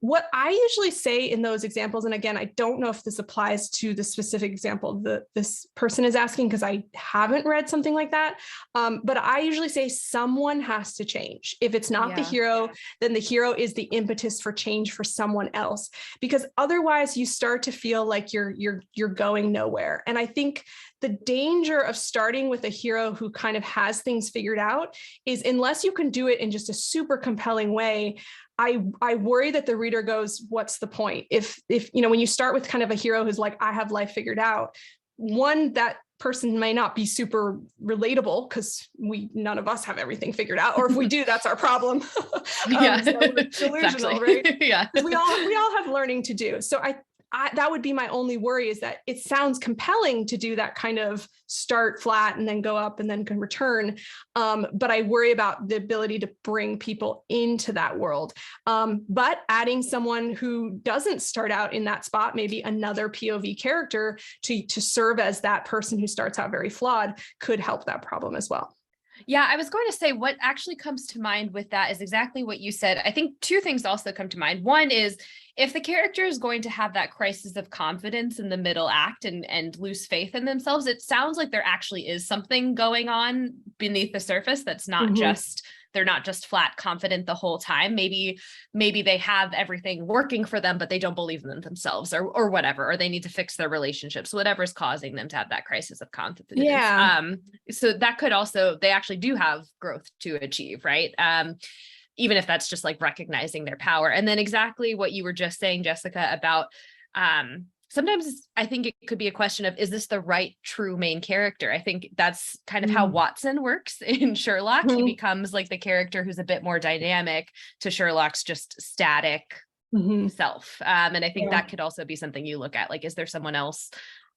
What I usually say in those examples, and again, I don't know if this applies to the specific example that this person is asking because I haven't read something like that, but I usually say someone has to change. If it's not the hero, then the hero is the impetus for change for someone else, because otherwise you start to feel like you're going nowhere. And I think the danger of starting with a hero who kind of has things figured out is, unless you can do it in just a super compelling way, I worry that the reader goes, what's the point? If when you start with kind of a hero who's like, I have life figured out, one, that person may not be super relatable because none of us have everything figured out, or if we do, that's our problem. Yeah, So we're delusional, exactly. right? Yeah. We all have learning to do. So I that would be my only worry, is that it sounds compelling to do that kind of start flat and then go up and then can return. But I worry about the ability to bring people into that world. But adding someone who doesn't start out in that spot, maybe another POV character to serve as that person who starts out very flawed, could help that problem as well. Yeah, I was going to say what actually comes to mind with that is exactly what you said. I think two things also come to mind. One is if the character is going to have that crisis of confidence in the middle act and lose faith in themselves, it sounds like there actually is something going on beneath the surface that's not just they're not just flat confident the whole time. Maybe they have everything working for them, but they don't believe in themselves or whatever, or they need to fix their relationships, whatever's causing them to have that crisis of confidence. Yeah. So that could also, they actually do have growth to achieve, right? Even if that's just like recognizing their power. And then exactly what you were just saying, Jessica, about sometimes I think it could be a question of, is this the right true main character? I think that's kind of how Watson works in Sherlock. He becomes like the character who's a bit more dynamic to Sherlock's just static self. And I think that could also be something you look at. Like, is there someone else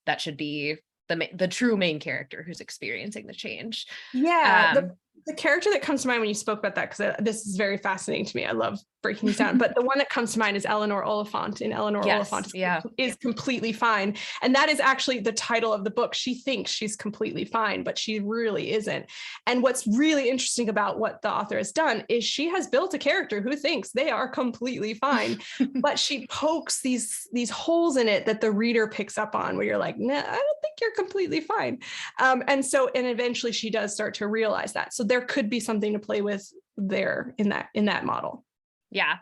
that should be the true main character who's experiencing the change? Yeah. The character that comes to mind when you spoke about that, because this is very fascinating to me. I love breaking these down, but the one that comes to mind is Eleanor Oliphant. And Eleanor Oliphant is completely fine. And that is actually the title of the book. She thinks she's completely fine, but she really isn't. And what's really interesting about what the author has done is she has built a character who thinks they are completely fine, but she pokes these holes in it that the reader picks up on, where you're like, nah, I don't think you're completely fine. And eventually she does start to realize that. So there could be something to play with there in that model. Yeah.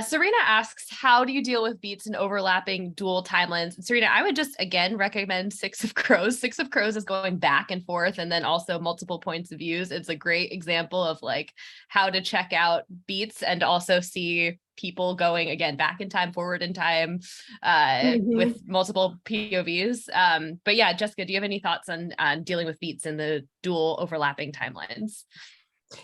Serena asks, how do you deal with beats and overlapping dual timelines? And Serena, I would just, again, recommend Six of Crows. Six of Crows is going back and forth and then also multiple points of views. It's a great example of like how to check out beats and also see people going again, back in time, forward in time, with multiple POVs. But yeah, Jessica, do you have any thoughts on dealing with beats and the dual overlapping timelines?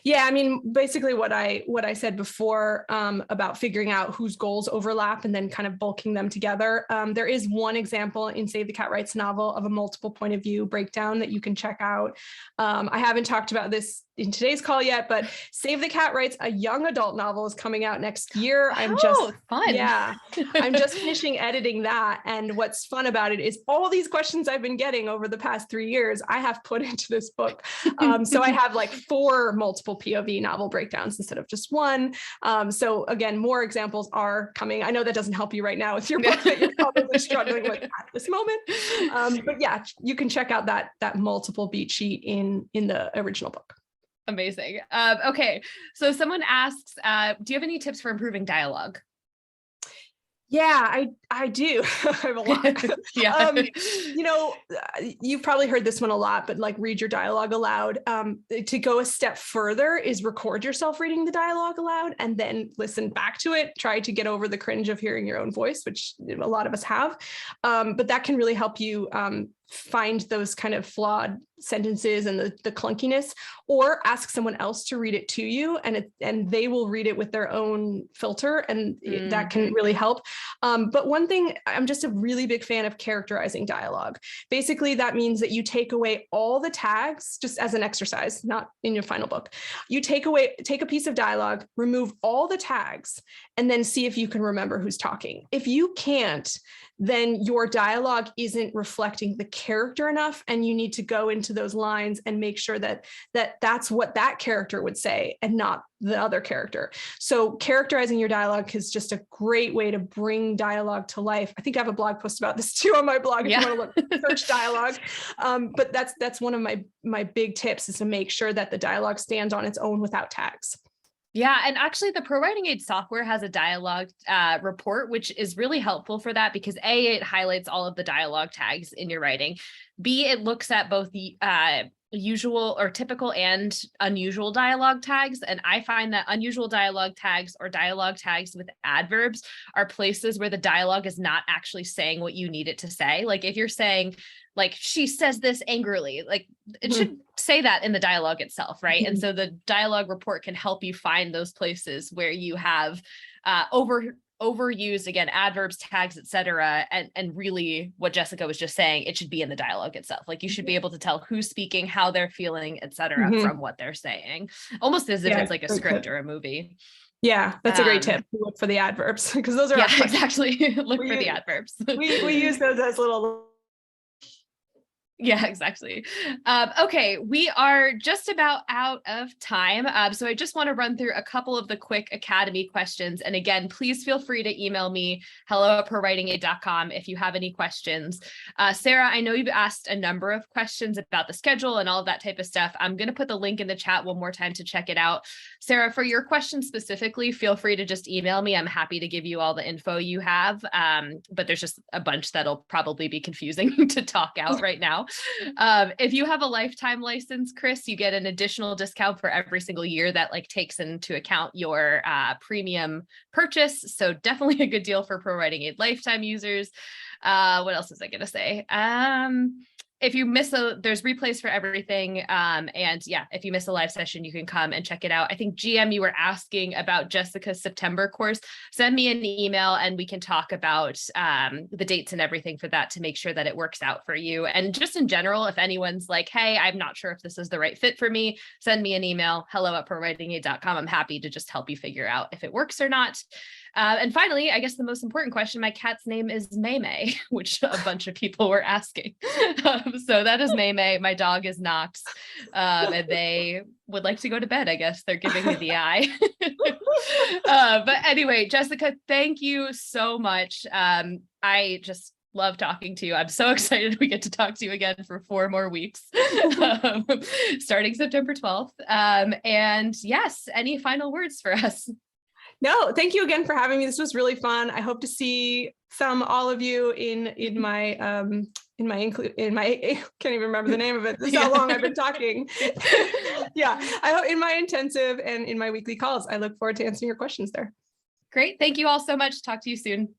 Yeah, I mean, basically what I said before about figuring out whose goals overlap and then kind of bulking them together. There is one example in Save the Cat Writes novel of a multiple point of view breakdown that you can check out. I haven't talked about this in today's call yet, but Save the Cat Writes, a young adult novel, is coming out next year. Fun. Yeah, I'm just finishing editing that. And what's fun about it is all these questions I've been getting over the past 3 years, I have put into this book. So I have like 4 multiple POV novel breakdowns instead of just one. So again, more examples are coming. I know that doesn't help you right now with your book that you're probably struggling with at this moment. But yeah, you can check out that multiple beat sheet in the original book. Amazing. Okay. So someone asks, do you have any tips for improving dialogue? Yeah, I do. I have a lot. Yeah. You've probably heard this one a lot, but like read your dialogue aloud. To go a step further is record yourself reading the dialogue aloud and then listen back to it. Try to get over the cringe of hearing your own voice, which a lot of us have. But that can really help you find those kind of flawed sentences and the clunkiness, or ask someone else to read it to you, and they will read it with their own filter, and that can really help. But one thing, I'm just a really big fan of characterizing dialogue. Basically, that means that you take away all the tags, just as an exercise, not in your final book. You take a piece of dialogue, remove all the tags, and then see if you can remember who's talking. If you can't, then your dialogue isn't reflecting the character enough, and you need to go into those lines and make sure that that's what that character would say and not the other character. So characterizing your dialogue is just a great way to bring dialogue to life. I think I have a blog post about this too on my blog if you want to look, search dialogue. But that's one of my big tips, is to make sure that the dialogue stands on its own without tags. Yeah. And actually the Pro Writing Aid software has a dialogue report, which is really helpful for that, because A, it highlights all of the dialogue tags in your writing. B, it looks at both the usual or typical and unusual dialogue tags. And I find that unusual dialogue tags or dialogue tags with adverbs are places where the dialogue is not actually saying what you need it to say. Like if you're saying, like, she says this angrily, like it should say that in the dialogue itself, right? And so the dialogue report can help you find those places where you have overused, again, adverbs, tags, etc. And really what Jessica was just saying, it should be in the dialogue itself. Like you should be able to tell who's speaking, how they're feeling, etc. from what they're saying, almost as if it's like a script or a movie. Yeah, that's a great tip. Look for the adverbs because those are exactly. Look for the adverbs. we use those as little. Yeah, exactly. Okay, we are just about out of time. So I just want to run through a couple of the quick Academy questions. And again, please feel free to email me, hello@prowritingaid.com if you have any questions. Sarah, I know you've asked a number of questions about the schedule and all of that type of stuff. I'm going to put the link in the chat one more time to check it out. Sarah, for your question specifically, feel free to just email me. I'm happy to give you all the info you have. But there's just a bunch that'll probably be confusing to talk out right now. If you have a lifetime license, Chris, you get an additional discount for every single year that like takes into account your premium purchase. So definitely a good deal for Pro Writing Aid lifetime users. What else was I going to say? If you miss there's replays for everything. And yeah, if you miss a live session, you can come and check it out. I think GM, you were asking about Jessica's September course. Send me an email and we can talk about the dates and everything for that to make sure that it works out for you. And just in general, if anyone's like, hey, I'm not sure if this is the right fit for me, send me an email, hello@prowritingaid.com. I'm happy to just help you figure out if it works or not. And finally, I guess the most important question, my cat's name is May, which a bunch of people were asking. So that is May. My dog is Knox. And they would like to go to bed, I guess. They're giving me the eye. But anyway, Jessica, thank you so much. I just love talking to you. I'm so excited we get to talk to you again for 4 more weeks, starting September 12th. And yes, any final words for us? No, thank you again for having me. This was really fun. I hope to see all of you in my I can't even remember the name of it. This is how long I've been talking. Yeah, I hope in my intensive and in my weekly calls. I look forward to answering your questions there. Great. Thank you all so much. Talk to you soon.